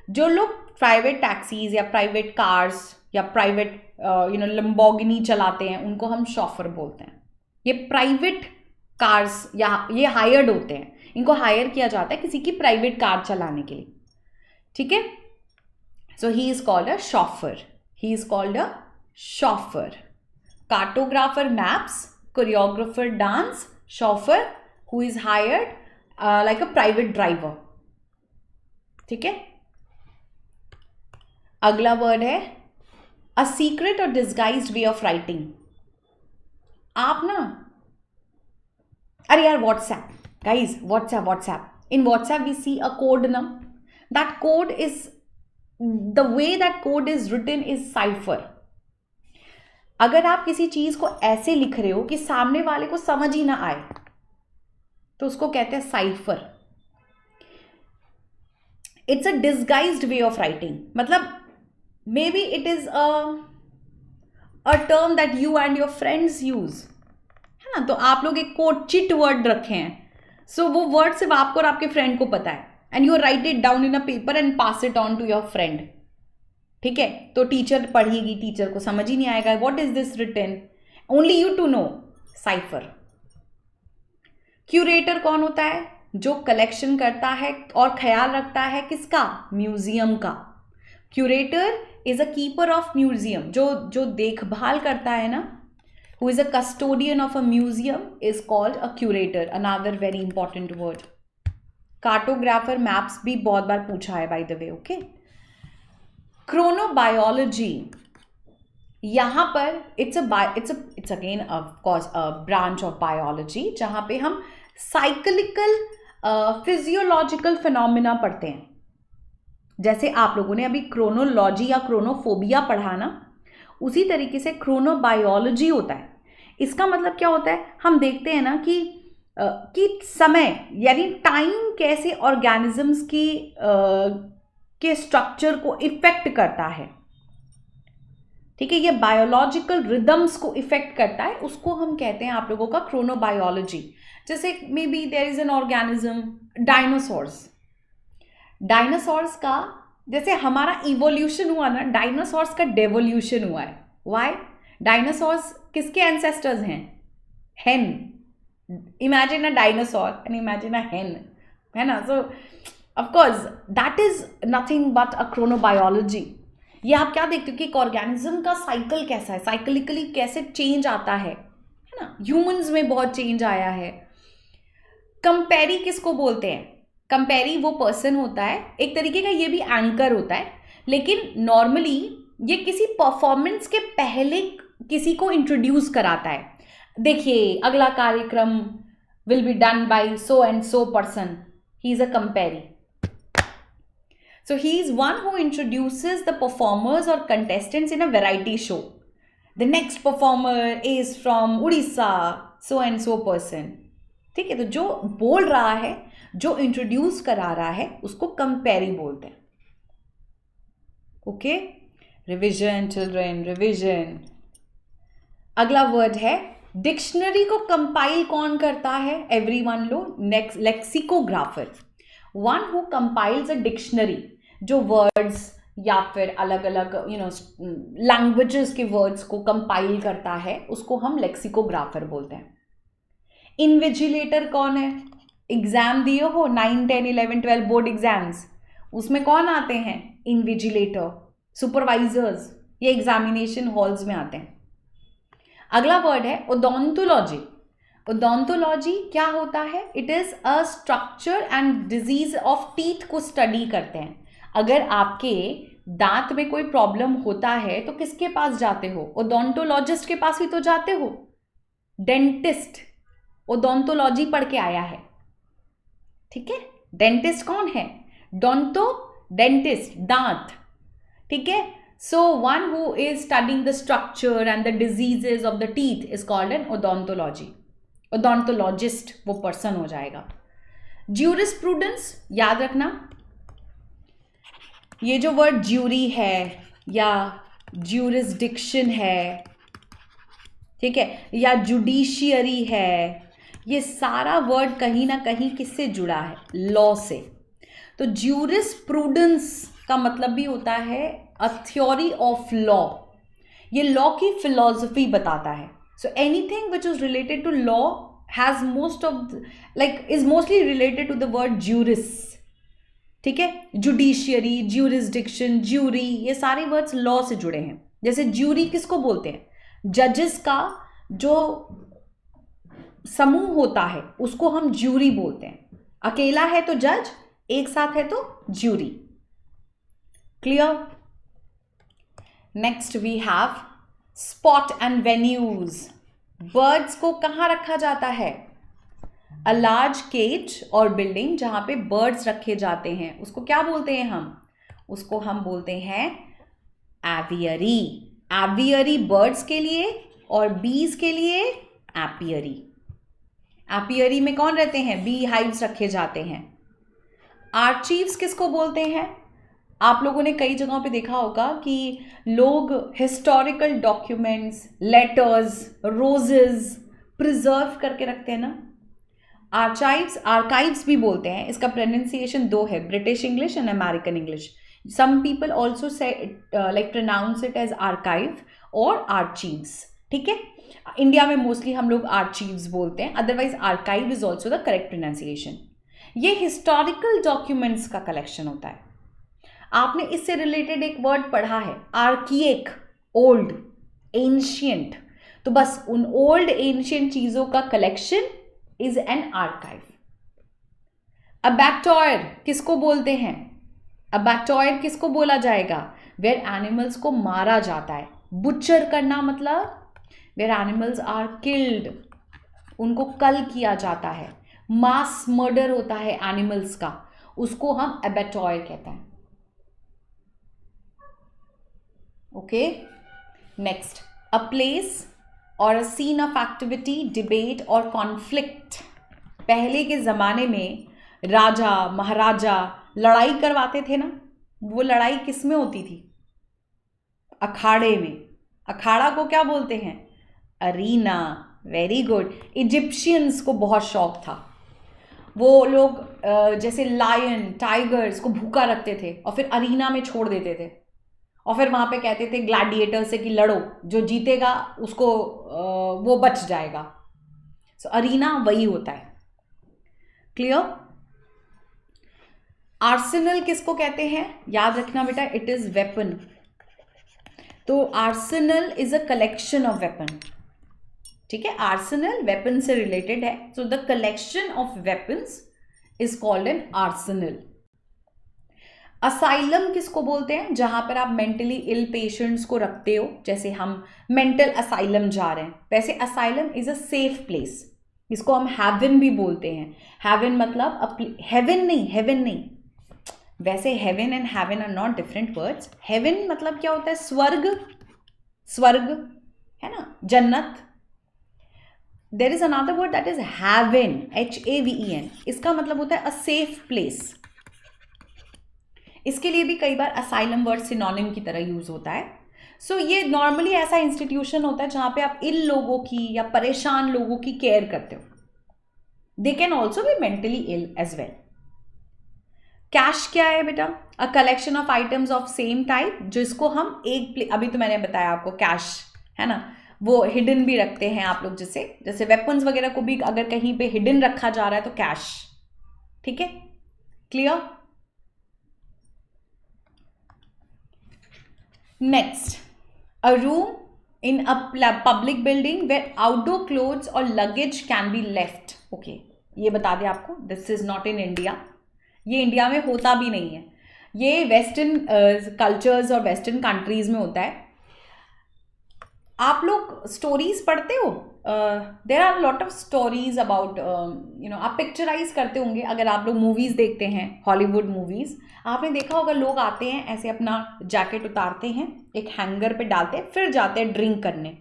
जो लोग प्राइवेट टैक्सीज या प्राइवेट कार्स या प्राइवेट लंबोर्गिनी चलाते हैं, उनको हम शॉफर बोलते हैं. ये प्राइवेट कार्स या ये हायर्ड होते हैं, इनको हायर किया जाता है किसी की प्राइवेट कार चलाने के लिए. ठीक है? So he is called a chauffeur. He is called a chauffeur. Cartographer maps, choreographer dance, chauffeur who is hired like a private driver. ठीक है? अगला वर्ड है a secret or disguised way of writing. आप ना, अरे यार WhatsApp, guys, WhatsApp. In WhatsApp we see a code ना. That code is, the way that code is written is cipher. अगर आप किसी चीज को ऐसे लिख रहे हो कि सामने वाले को समझ ही ना आए, तो उसको कहते हैं cipher. It's a disguised way of writing. मतलब may be it is a term that you and your friends use, है ना? तो आप लोग एक कोड चिट वर्ड रखे हैं. सो वो वर्ड सिर्फ आपको और आपके फ्रेंड को पता है, and you write it down in a paper and pass it on to your friend. ठीक है? तो टीचर पढ़ेगी, टीचर को समझ ही नहीं आएगा what is this written, only you two know. Cipher. Curator कौन होता है? जो कलेक्शन करता है और ख्याल रखता है किसका? म्यूजियम का. Curator is a keeper of museum. जो देखभाल करता है ना, who is a custodian of a museum is called a curator. Another very important word. Cartographer maps भी बहुत बार पूछा है bye the way. Okay? Chronobiology, यहाँ पर it's again a branch of biology जहाँ पे हम साइक्लिकल फिजियोलॉजिकल फिनोमिना पढ़ते हैं. जैसे आप लोगों ने अभी क्रोनोलॉजी या क्रोनोफोबिया पढ़ा ना, उसी तरीके से क्रोनोबायोलॉजी होता है. इसका मतलब क्या होता है? हम देखते हैं ना कि कि समय यानी टाइम कैसे ऑर्गेनिजम्स की के स्ट्रक्चर को इफेक्ट करता है, ठीक है, ये बायोलॉजिकल रिदम्स को इफेक्ट करता है, उसको हम कहते हैं आप लोगों का क्रोनोबायोलॉजी। जैसे may be there is an organism dinosaurs, dinosaurs का जैसे हमारा इवोल्यूशन हुआ ना, डायनासोर्स का डेवोल्यूशन हुआ है। व्हाई? डायनासोर्स किसके एंसेस्टर्स हैं? हेन। Imagine a dinosaur and imagine a हेन, है ना? सो of course that is nothing but a chronobiology. ये आप क्या देखते हो कि एक ऑर्गेनिज्म का साइकिल कैसा है, साइक्लिकली कैसे चेंज आता है ना? ह्यूमंस में बहुत चेंज आया है। कंपेरी किसको बोलते हैं? कंपेरी वो पर्सन होता है, एक तरीके का ये भी एंकर होता है, लेकिन नॉर्मली ये किसी परफॉर्मेंस के पहले किसी को इंट्रोड्यूस कराता है। देखिए अगला कार्यक्रम will be done by so and so person, he is a compere. So he is one who introduces the performers or contestants in a variety show. The next performer is from Odisha, so and so person. ठीक है, तो जो बोल रहा है, जो introduce करा रहा है, उसको कंपेरी बोलते हैं. Okay, revision children, revision. अगला वर्ड है डिक्शनरी को कंपाइल कौन करता है? Everyone low. Next, lexicographer, one who compiles a dictionary, जो वर्ड्स या फिर अलग अलग लैंग्वेजेस के वर्ड्स को कंपाइल करता है, उसको हम लेक्सिकोग्राफर बोलते हैं. इन्विजिलेटर कौन है? एग्जाम दिए हो 9, 10, 11, 12 बोर्ड एग्जाम्स, उसमें कौन आते हैं? इन्विजिलेटर, सुपरवाइजर्स, ये एग्जामिनेशन हॉल्स में आते हैं. अगला वर्ड है ओडोंटोलॉजी. ओडोंटोलॉजी क्या होता है? It is a structure and disease of teeth को स्टडी करते हैं. अगर आपके दांत में कोई प्रॉब्लम होता है तो किसके पास जाते हो? ओडोंटोलॉजिस्ट के पास ही तो जाते हो. डेंटिस्ट ओडोंटोलॉजी पढ़ के आया है, ठीक है. डेंटिस्ट कौन है? डोंटो, डेंटिस्ट, दांत, ठीक है. So one who is studying the structure and the diseases of the teeth is called an odontology. Odontologist वो person हो जाएगा. Jurisprudence याद रखना, ये जो वर्ड ज्यूरी है या jurisdiction है, ठीक है, या जुडिशियरी है, ये सारा वर्ड कहीं ना कहीं किससे जुड़ा है? लॉ से. तो ज्यूरिस्प्रूडेंस का मतलब भी होता है अ थ्योरी ऑफ लॉ. ये लॉ की फिलॉसफी बताता है. So anything which is related to law has most of is mostly related to the word juris, ठीक है. जुडिशियरी, ज्यूरिसडिक्शन, ज्यूरी, ये सारे वर्ड्स लॉ से जुड़े हैं. जैसे ज्यूरी किसको बोलते हैं? जजेस का जो समूह होता है उसको हम ज्यूरी बोलते हैं. अकेला है तो जज, एक साथ है तो jury. Clear? Next we have spot and venues. Birds को कहाँ रखा जाता है? अ लार्ज केज और बिल्डिंग जहां पे बर्ड्स रखे जाते हैं, उसको क्या बोलते हैं हम? उसको हम बोलते हैं एवियरी. एवियरी बर्ड्स के लिए और बीज के लिए एपियरी. एपियरी में कौन रहते हैं? बी हाइव्स रखे जाते हैं. आर्चीव्स किसको बोलते हैं? आप लोगों ने कई जगहों पे देखा होगा कि लोग historical documents, letters, roses preserve करके रखते हैं ना. आर्काइव्स भी बोलते हैं. इसका प्रोनाउंसिएशन दो है, British English and American English. Some people also say pronounce it as archive और आर्चीव्स, ठीक है. इंडिया में मोस्टली हम लोग आर्चीव्स बोलते हैं, otherwise archive is also the correct pronunciation. ये हिस्टोरिकल डॉक्यूमेंट्स का कलेक्शन होता है. आपने इससे रिलेटेड एक वर्ड पढ़ा है, आर्किएक, ओल्ड, एंशियंट. तो बस उन ओल्ड एंशियंट चीजों का कलेक्शन इज एन आर्काइव. अबैक्टॉयर किसको बोलते हैं? अबैक्टॉयर किसको बोला जाएगा? वेयर एनिमल्स को मारा जाता है. बुचर करना मतलब वेयर एनिमल्स आर किल्ड, उनको कल किया जाता है. मास मर्डर होता है एनिमल्स का, उसको हम अबैक्टॉयर कहते हैं. Okay, next, a place or a scene of activity, debate or conflict. पहले के ज़माने में राजा महाराजा लड़ाई करवाते थे ना, वो लड़ाई किस में होती थी? अखाड़े में। अखाड़ा को क्या बोलते हैं? अरीना। Very good. इजिप्शियंस को बहुत शौक था, वो लोग जैसे लायन टाइगर्स को भूखा रखते थे और फिर अरीना में छोड़ देते थे और फिर वहाँ पे कहते थे ग्लैडिएटर से कि लड़ो, जो जीतेगा उसको वो बच जाएगा। सो अरीना वही होता है। क्लियर? आर्सेनल किसको कहते हैं? याद रखना बेटा, इट इज वेपन। तो Arsenal is a collection of weapon. ठीक है, आर्सेनल वेपन से रिलेटेड है, so the collection of weapons is called an Arsenal. Asylum किसको बोलते हैं? जहां पर आप मेंटली इल पेशेंट्स को रखते हो, जैसे हम मेंटल असाइलम जा रहे हैं, वैसे asylum is a safe place. इसको हम हेवन भी बोलते हैं। हेवन मतलब हेवन नहीं, वैसे heaven and heaven are not different words. Heaven मतलब क्या होता है? स्वर्ग है ना, जन्नत। There is another word that is heaven, HAVEN। इसका मतलब होता है अ सेफ प्लेस। इसके लिए भी कई बार असाइलम वर्ड सिनोनिम की तरह यूज होता है। सो ये नॉर्मली ऐसा इंस्टीट्यूशन होता है जहां पे आप इन लोगों की या परेशान लोगों की केयर करते हो। They can also be mentally ill as well. Cache क्या है बेटा? A collection of items of same type, जिसको हम अभी तो मैंने बताया आपको कैश है ना, वो हिडन भी रखते हैं आप लोग, जैसे वेपन्स वगैरह को भी अगर कहीं पे हिडन रखा जा रहा है तो कैश। ठीक है, clear? Next, a room in a public building where outdoor clothes और luggage can be left. Okay, ये बता दें आपको, this is not in India. ये इंडिया में होता भी नहीं है, ये वेस्टर्न कल्चर्स और वेस्टर्न कंट्रीज में होता है। आप लोग स्टोरीज पढ़ते हो? There are lot of stories about आप पिक्चराइज करते होंगे अगर आप लोग मूवीज देखते हैं, हॉलीवुड मूवीज। आपने देखा होगा लोग आते हैं ऐसे अपना जैकेट उतारते हैं, एक हैंगर पे डालते हैं, फिर जाते हैं ड्रिंक करने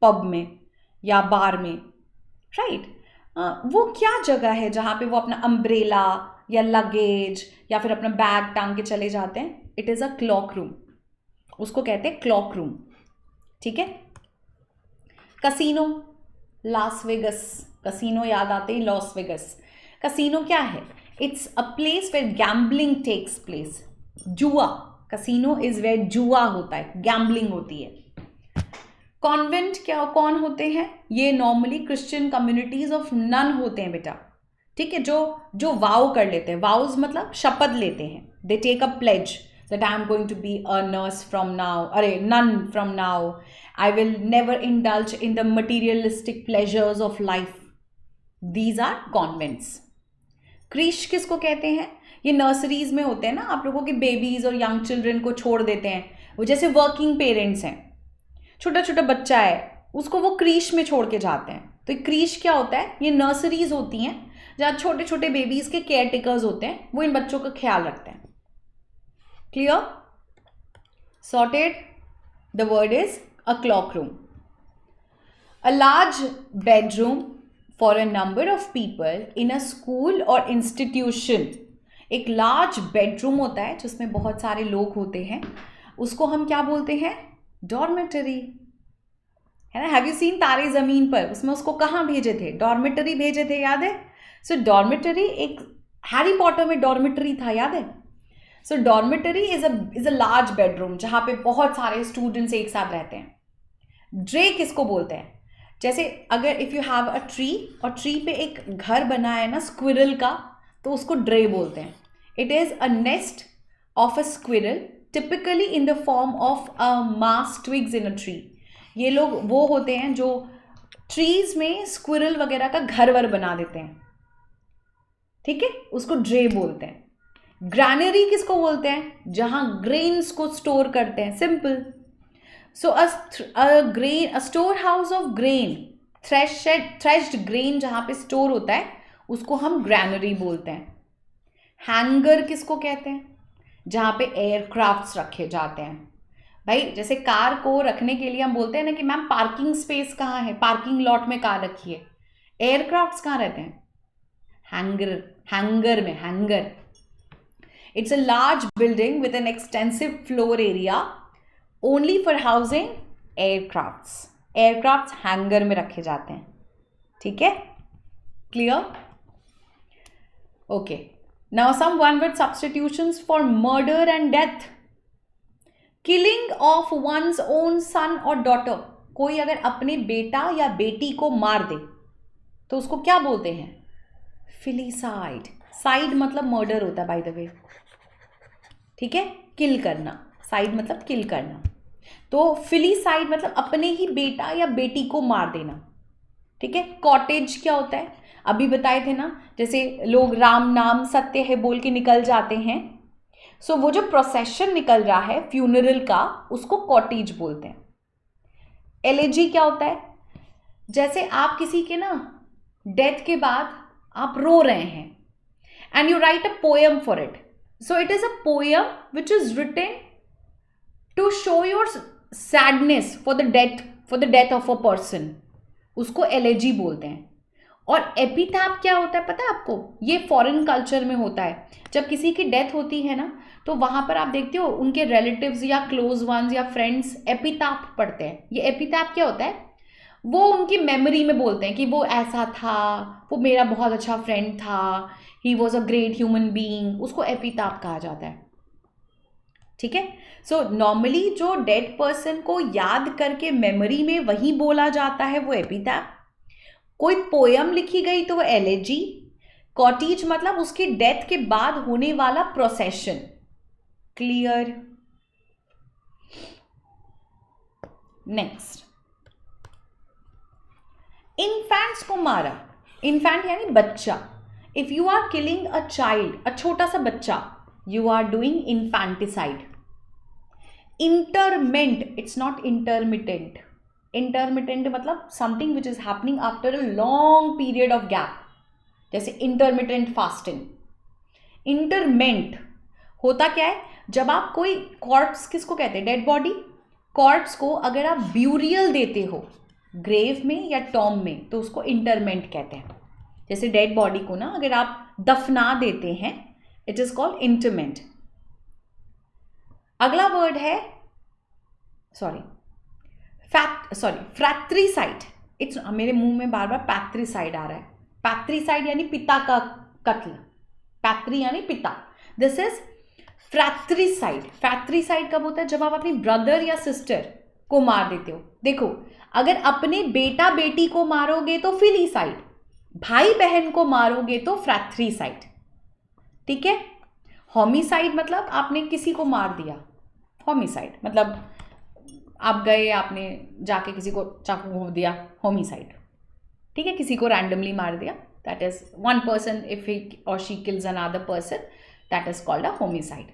पब में या बार में, राइट? वो क्या जगह है जहाँ पे वो अपना अम्ब्रेला या लगेज या फिर अपना बैग टांग के चले जाते हैं? It is a clock room, उसको कहते हैं क्लॉक रूम। ठीक है। कसीनो, लास वेगस, कसीनो याद आते ही लॉस वेगस। कसीनो क्या है? It's a place where gambling takes place. जुआ, कसीनो इज वेयर जुआ होता है, गैम्बलिंग होती है। कॉन्वेंट क्या कौन होते हैं? ये normally Christian communities of nun होते हैं बेटा। ठीक है, जो वाव कर लेते हैं, वाउज मतलब शपथ लेते हैं। They take a pledge that I am going to be a nurse from now, nun from now. I will never indulge in the materialistic pleasures of life. These are convents. Krish किसको कहते हैं? ये नर्सरीज में होते हैं ना, आप लोगों के बेबीज और यंग चिल्ड्रन को छोड़ देते हैं, वो जैसे वर्किंग पेरेंट्स हैं, छोटा छोटा बच्चा है उसको वो क्रीश में छोड़ के जाते हैं। तो क्रीश क्या होता है? ये नर्सरीज होती हैं जहाँ छोटे छोटे बेबीज के केयर टेकर्स होते हैं, वो इन बच्चों का ख्याल रखते हैं। Clear? Sorted? The word is a clock room. A large bedroom for a number of people in a school or institution. एक large bedroom होता है जिसमें बहुत सारे लोग होते हैं, उसको हम क्या बोलते हैं? Dormitory, है ना? Have you seen तारे ज़मीन पर? उसमें उसको कहाँ भेजे थे? डॉर्मेटरी भेजे थे, याद है? सो डॉर्मेटरी, एक हैरी पॉटर में डॉर्मेटरी था, याद है? So dormitory is a large bedroom जहाँ पे बहुत सारे स्टूडेंट्स एक साथ रहते हैं। ड्रे किसको बोलते हैं? जैसे अगर if you have a tree और ट्री पे एक घर बना है ना स्क्विरल का, तो उसको ड्रे बोलते हैं। It is a nest of a squirrel typically in the form of a mass twigs in a tree. ये लोग वो होते हैं जो ट्रीज में स्क्विरल वगैरह का घर वर बना देते हैं। ठीक है, उसको ड्रे बोलते हैं। ग्रैनरी किसको बोलते हैं? जहां ग्रेन्स को स्टोर करते हैं, simple. So a store house of grain, threshed grain जहां पे स्टोर होता है उसको हम ग्रैनरी बोलते हैं। हैंगर किसको कहते हैं? जहां पे एयरक्राफ्ट्स रखे जाते हैं। भाई जैसे कार को रखने के लिए हम बोलते हैं ना कि मैम पार्किंग स्पेस कहाँ है, पार्किंग लॉट में कार रखिए। एयरक्राफ्ट्स कहाँ रहते हैं? हैंगर में hanger. It's a large building with an extensive floor area only for housing aircrafts. Aircrafts hanger में रखे जाते हैं. ठीक है, clear? Okay. Now some one-word substitutions for murder and death. Killing of one's own son or daughter. कोई अगर अपने बेटा या बेटी को मार दे तो उसको क्या बोलते हैं? फिलीसाइड. साइड मतलब मर्डर होता है बाय द वे. ठीक है, किल करना. साइड मतलब किल करना. तो फिलीसाइड मतलब अपने ही बेटा या बेटी को मार देना. ठीक है. कॉटेज क्या होता है? अभी बताए थे ना, जैसे लोग राम नाम सत्य है बोल के निकल जाते हैं. सो वो जो प्रोसेशन निकल रहा है फ्यूनरल का, उसको कॉटेज बोलते हैं. एलेजी क्या होता है? जैसे आप किसी के ना डेथ के बाद आप रो रहे हैं and you write a poem for it. So it is a poem which is written to show your sadness for the death of a person. उसको एलेजी बोलते हैं. और एपिथैप क्या होता है पता है आपको? ये फॉरेन कल्चर में होता है. जब किसी की डेथ होती है ना, तो वहां पर आप देखते हो उनके रिलेटिव्स या क्लोज वंस या फ्रेंड्स एपिथैप पढ़ते हैं. ये एपिथैप क्या होता है? वो उनकी मेमोरी में बोलते हैं कि वो ऐसा था, वो मेरा बहुत अच्छा फ्रेंड था, he was a great human being. उसको एपिथैप कहा जाता है. ठीक है. सो नॉर्मली जो डेड पर्सन को याद करके मेमोरी में वही बोला जाता है वो एपिथैप. कोई पोयम लिखी गई तो वो एलेजी. कॉटेज मतलब उसकी डेथ के बाद होने वाला प्रोसेशन. क्लियर? नेक्स्ट, इन्फेंट्स को मारा. इन्फेंट यानी बच्चा. If you are killing a child, a छोटा सा बच्चा, you are doing infanticide. Interment, it's not intermittent. Intermittent मतलब something which is happening after a long period of gap, जैसे intermittent fasting. Interment होता क्या है? जब आप कोई कॉर्प्स, किसको कहते हैं? Dead body. कॉर्प्स को अगर आप ब्यूरियल देते हो ग्रेव में या टॉम में, तो उसको इंटरमेंट कहते हैं. जैसे डेड बॉडी को ना अगर आप दफना देते हैं, इट इज कॉल्ड इंटरमेंट. अगला वर्ड है फ्रैट्रिसाइड. इट्स, मेरे मुंह में बार बार पैट्रिसाइड आ रहा है. पैट्रिसाइड यानी पिता का कत्ल. पैट्री यानी पिता. This is फ्रैट्रिसाइड. फ्रैट्रिसाइड कब होता है? जब आप अपनी ब्रदर या सिस्टर को मार देते हो. देखो, अगर अपने बेटा बेटी को मारोगे तो फिलीसाइड, भाई बहन को मारोगे तो फ्रैट्रिसाइड. ठीक है. होमिसाइड मतलब आपने किसी को मार दिया. होमिसाइड मतलब आप गए, आपने जाके किसी को चाकू घोंप दिया. होमिसाइड. ठीक है. किसी को रैंडमली मार दिया, that is one person. If he और she kills another person, that is called a homicide.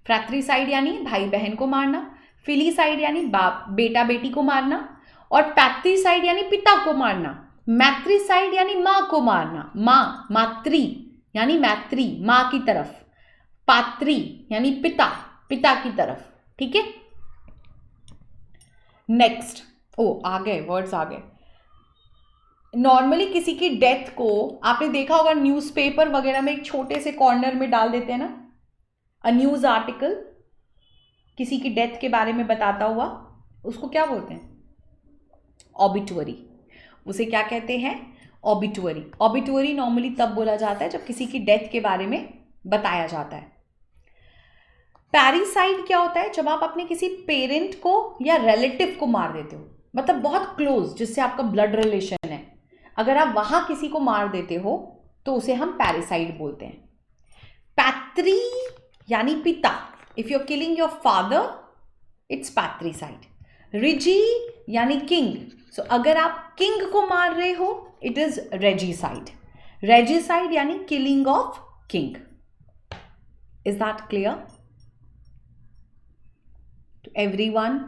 Fratricide यानी भाई बहन को मारना. फिलीसाइड यानी बाप बेटा बेटी को मारना. और पैट्रिसाइड यानी पिता को मारना. मैट्रिसाइड यानी माँ को मारना. माँ, मातृ यानी मैत्री, माँ की तरफ. पात्री यानी पिता, पिता की तरफ. ठीक है. नेक्स्ट, आ गए वर्ड्स आ गए. नॉर्मली किसी की डेथ को आपने देखा होगा न्यूज़पेपर वगैरह में एक छोटे से कॉर्नर में डाल देते हैं ना, अ न्यूज आर्टिकल किसी की डेथ के बारे में बताता हुआ, उसको क्या बोलते हैं? ऑबिटुअरी. उसे क्या कहते हैं? ऑबिटुअरी. ऑबिटुअरी नॉर्मली तब बोला जाता है जब किसी की डेथ के बारे में बताया जाता है. पैरिसाइड क्या होता है? जब आप अपने किसी पेरेंट को या रिलेटिव को मार देते हो, मतलब बहुत क्लोज, जिससे आपका ब्लड रिलेशन है, अगर आप वहां किसी को मार देते हो तो उसे हम पैरिसाइड बोलते हैं. पैत्री यानी पिता. If you are killing your father, it's patricide. Regi यानी किंग. सो अगर आप किंग को मार रहे हो, इट इज रेजिसाइड. रेजिसाइड यानी killing of king. Is that clear to everyone?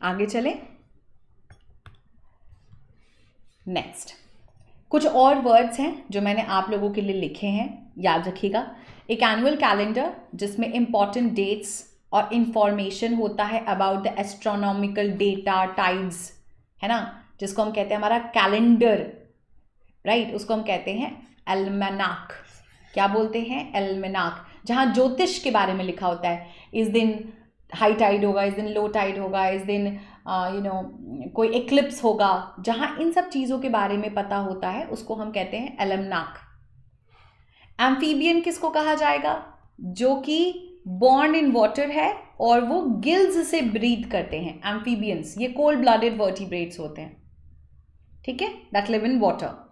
आगे चले. नेक्स्ट, कुछ और वर्ड्स हैं जो मैंने आप लोगों के लिए लिखे हैं, याद रखिएगा. एक एनुअल कैलेंडर जिसमें इंपॉर्टेंट डेट्स और इंफॉर्मेशन होता है about the astronomical data, tides, है ना, जिसको हम कहते हैं हमारा कैलेंडर. राइट, उसको हम कहते हैं एल्मेनाक। क्या बोलते हैं? एल्मेनाक, जहाँ ज्योतिष के बारे में लिखा होता है, इस दिन हाई टाइड होगा, इस दिन लो टाइड होगा, इस दिन कोई एक्लिप्स होगा, जहाँ इन सब चीज़ों के बारे में पता होता है उसको हम कहते हैं एल्मेनाक। एम्फीबियन किसको कहा जाएगा? जो कि बॉर्न इन वाटर है और वो गिल्स से ब्रीथ करते हैं। एम्फीबियंस ये कोल्ड ब्लडेड वर्टिब्रेट्स होते हैं, ठीक है, that live in water.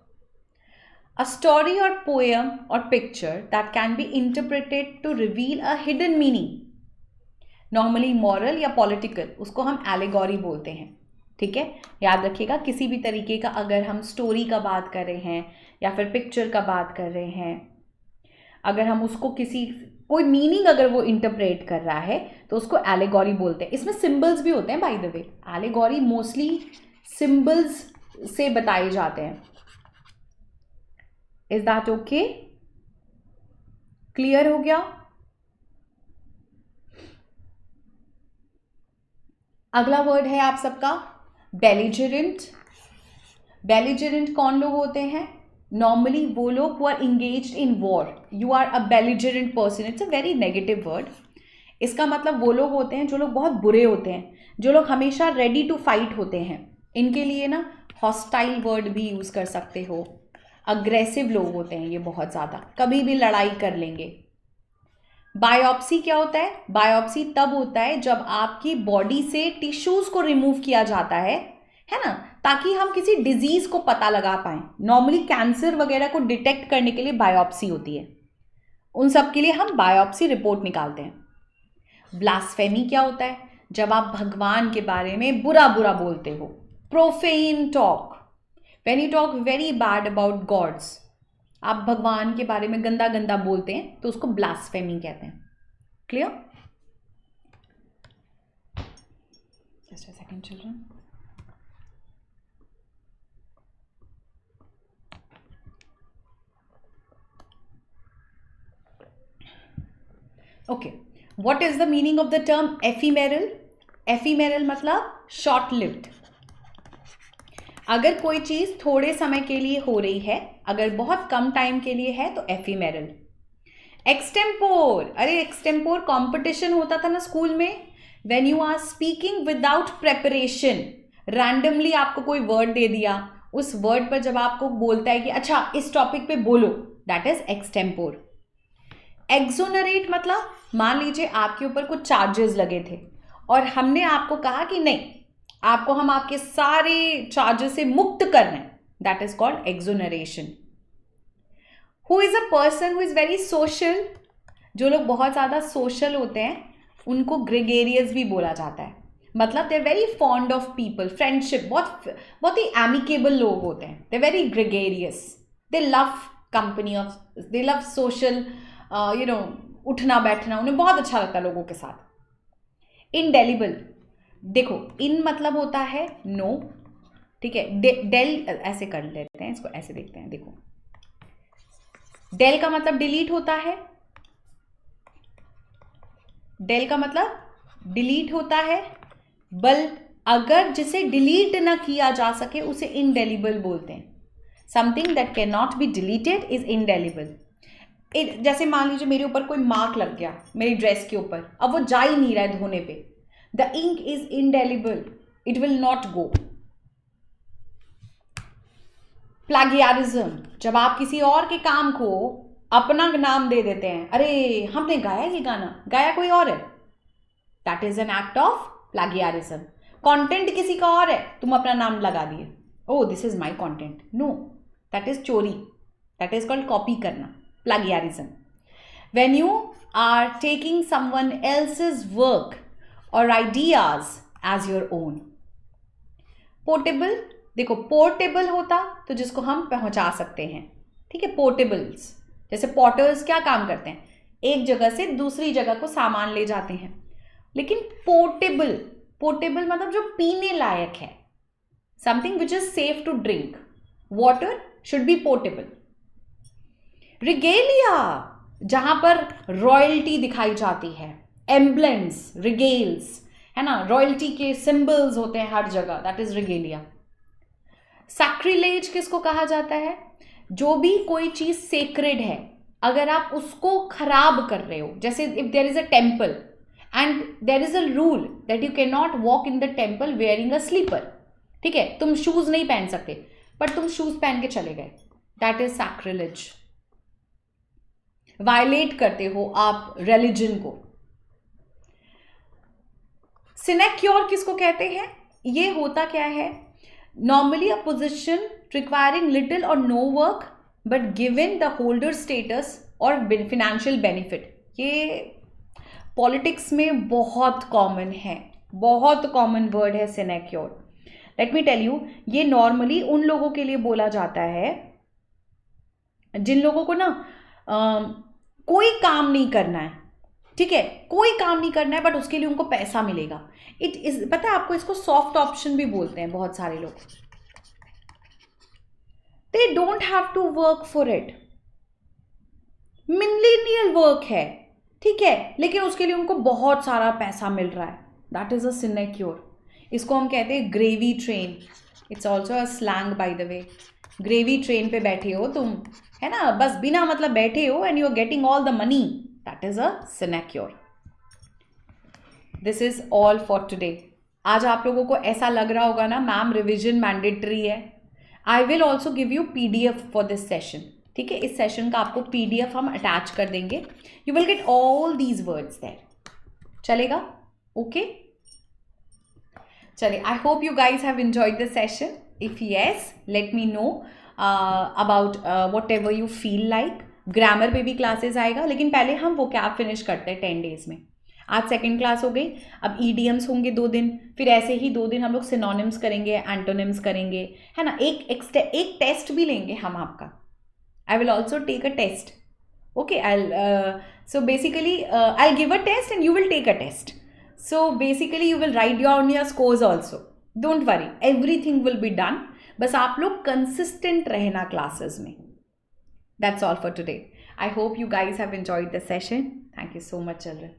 A story or poem or picture that can be interpreted to reveal a hidden meaning, normally moral या political, उसको हम allegory बोलते हैं, ठीक है। याद रखिएगा, किसी भी तरीके का अगर हम स्टोरी का बात कर रहे हैं या फिर पिक्चर का बात कर रहे हैं, अगर हम उसको कोई मीनिंग अगर वो इंटरप्रेट कर रहा है तो उसको एलेगोरी बोलते हैं। इसमें सिंबल्स भी होते हैं bye the way. Allegory mostly symbols से बताए जाते हैं। Is that okay? क्लियर हो गया? अगला वर्ड है आप सबका बेलिजरेंट। बेलिजरेंट कौन लोग होते हैं? नॉर्मली वो लोग who are engaged in war. You are a belligerent person, it's a very negative word. इसका मतलब वो लोग होते हैं जो लोग बहुत बुरे होते हैं, जो लोग हमेशा रेडी टू फाइट होते हैं। इनके लिए ना हॉस्टाइल वर्ड भी यूज़ कर सकते हो। अग्रेसिव लोग होते हैं ये बहुत ज़्यादा, कभी भी लड़ाई कर लेंगे। बायोप्सी क्या होता है? बायोप्सी तब होता है जब आपकी बॉडी से टिश्यूज़ को रिमूव किया जाता है ना, ताकि हम किसी डिजीज को पता लगा पाएं। नॉर्मली कैंसर वगैरह को डिटेक्ट करने के लिए बायोप्सी होती है, उन सब के लिए हम बायोप्सी रिपोर्ट निकालते हैं। ब्लास्फेमी क्या होता है? जब आप भगवान के बारे में बुरा बुरा बोलते हो। Profane talk, when you talk very bad about God's, आप भगवान के बारे में गंदा गंदा बोलते हैं तो उसको ब्लास्फेमी कहते हैं। Clear? Just a second children. Okay, what is the meaning of the term ephemeral? Ephemeral मतलब शॉर्ट लिव्ड। अगर कोई चीज थोड़े समय के लिए हो रही है, अगर बहुत कम टाइम के लिए है तो एफीमेरल। एक्सटेम्पोर, अरे एक्सटेम्पोर कंपटीशन होता था ना स्कूल में, when you are speaking without preparation, randomly आपको कोई वर्ड दे दिया, उस वर्ड पर जब आपको बोलता है कि अच्छा इस टॉपिक पे बोलो, दैट इज एक्सटेम्पोर। एक्सोनरेट मतलब मान लीजिए आपके ऊपर कुछ चार्जेस लगे थे और हमने आपको कहा कि नहीं, आपको हम आपके सारे चार्जेस से मुक्त करना है, that is called exoneration. Who is a person who is very social? जो लोग बहुत ज़्यादा सोशल होते हैं उनको ग्रेगेरियस भी बोला जाता है। मतलब they are very fond of people, friendship, बहुत ही एमिकेबल लोग होते हैं। They very gregarious, they love company of, they love social, उठना बैठना उन्हें बहुत अच्छा लगता है लोगों के साथ। इनडेलिबल, देखो इन मतलब होता है नो, ठीक है। डेल ऐसे कर लेते हैं, इसको ऐसे देखते हैं, देखो डेल का मतलब डिलीट होता है, डेल का मतलब डिलीट होता है। बल अगर जिसे डिलीट ना किया जा सके उसे इनडेलिबल बोलते हैं। Something that can not be deleted is indelible. जैसे मान लीजिए मेरे ऊपर कोई मार्क लग गया मेरी ड्रेस के ऊपर, अब वो जा ही नहीं रहा है धोने पे, the ink is indelible, it will not go. Plagiarism, जब आप किसी और के काम को अपना नाम दे देते हैं, अरे हमने गाया ये गाना, गाया कोई और है, that is an act of plagiarism. Content किसी का और है, तुम अपना नाम लगा दिए, oh this is my content, no, that is चोरी, दैट इज कॉल्ड कॉपी करना, plagiarism. When you are taking someone else's work or ideas as your own. Portable, देखो पोर्टेबल होता तो जिसको हम पहुंचा सकते हैं, ठीक है। पोर्टेबल्स जैसे पॉटर्स क्या काम करते हैं, एक जगह से दूसरी जगह को सामान ले जाते हैं। लेकिन पोर्टेबल, पोर्टेबल मतलब जो पीने लायक है, something which is safe to drink, water should be portable. Regalia, जहां पर रॉयल्टी दिखाई जाती है, एम्ब्लेम्स, रिगेल्स, है ना, रॉयल्टी के सिंबल्स होते हैं हर जगह, दैट इज रिगेलिया। सैक्रिलेज किसको कहा जाता है? जो भी कोई चीज़ सेक्रेड है, अगर आप उसको खराब कर रहे हो, जैसे if there is a temple and there is a rule that you can not walk in the temple wearing a slipper, ठीक है, तुम शूज नहीं पहन सकते, बट तुम शूज पहन के चले गए, दैट इज सैक्रिलेज। वायलेट करते हो आप रिलीजन को। सिनेक्योर किसको कहते हैं? ये होता क्या है? Normally a position requiring little or no work but given the holder status or financial benefit. ये पॉलिटिक्स में बहुत कॉमन है, बहुत कॉमन वर्ड है sinecure. Let me tell you, ये नॉर्मली उन लोगों के लिए बोला जाता है जिन लोगों को ना कोई काम नहीं करना है, ठीक है, कोई काम नहीं करना है, बट उसके लिए उनको पैसा मिलेगा। इट इज, पता है आपको, इसको सॉफ्ट ऑप्शन भी बोलते हैं बहुत सारे लोग। They don't have to work for it, millennial work है, ठीक है, लेकिन उसके लिए उनको बहुत सारा पैसा मिल रहा है, दैट इज अ सिनेक्योर। इसको हम कहते हैं gravy train. It's also a slang bye the way. Gravy train पे बैठे हो तुम, है ना, बस बिना मतलब बैठे हो and you are getting all the money, that is a sinecure. This is all for today. आज आप लोगों को ऐसा लग रहा होगा ना, मैम रिविजन मैंडेटरी है। आई will also give you PDF for this session, ठीक है, इस सेशन का आपको PDF हम अटैच कर देंगे। You will get all these words there, चलेगा? ओके, चलिए, I hope you guys have enjoyed the session. If yes, let me know about whatever you feel like. Grammar पे भी classes आएगा, लेकिन पहले हम वो क्या फिनिश करते हैं 10 डेज में। आज सेकेंड क्लास हो गई, अब ईडियम्स होंगे 2 दिन, फिर ऐसे ही 2 दिन हम लोग सिनोनिम्स करेंगे, एंटोनिम्स करेंगे, है ना। एक टेस्ट भी लेंगे हम आपका। I will also take a test, okay. So basically I'll give a test and you will take a test. So basically you will write down your scores also. Don't worry, everything will be done. बस आप लोग consistent रहना classes में. That's all for today. I hope you guys have enjoyed the session. Thank you so much, children.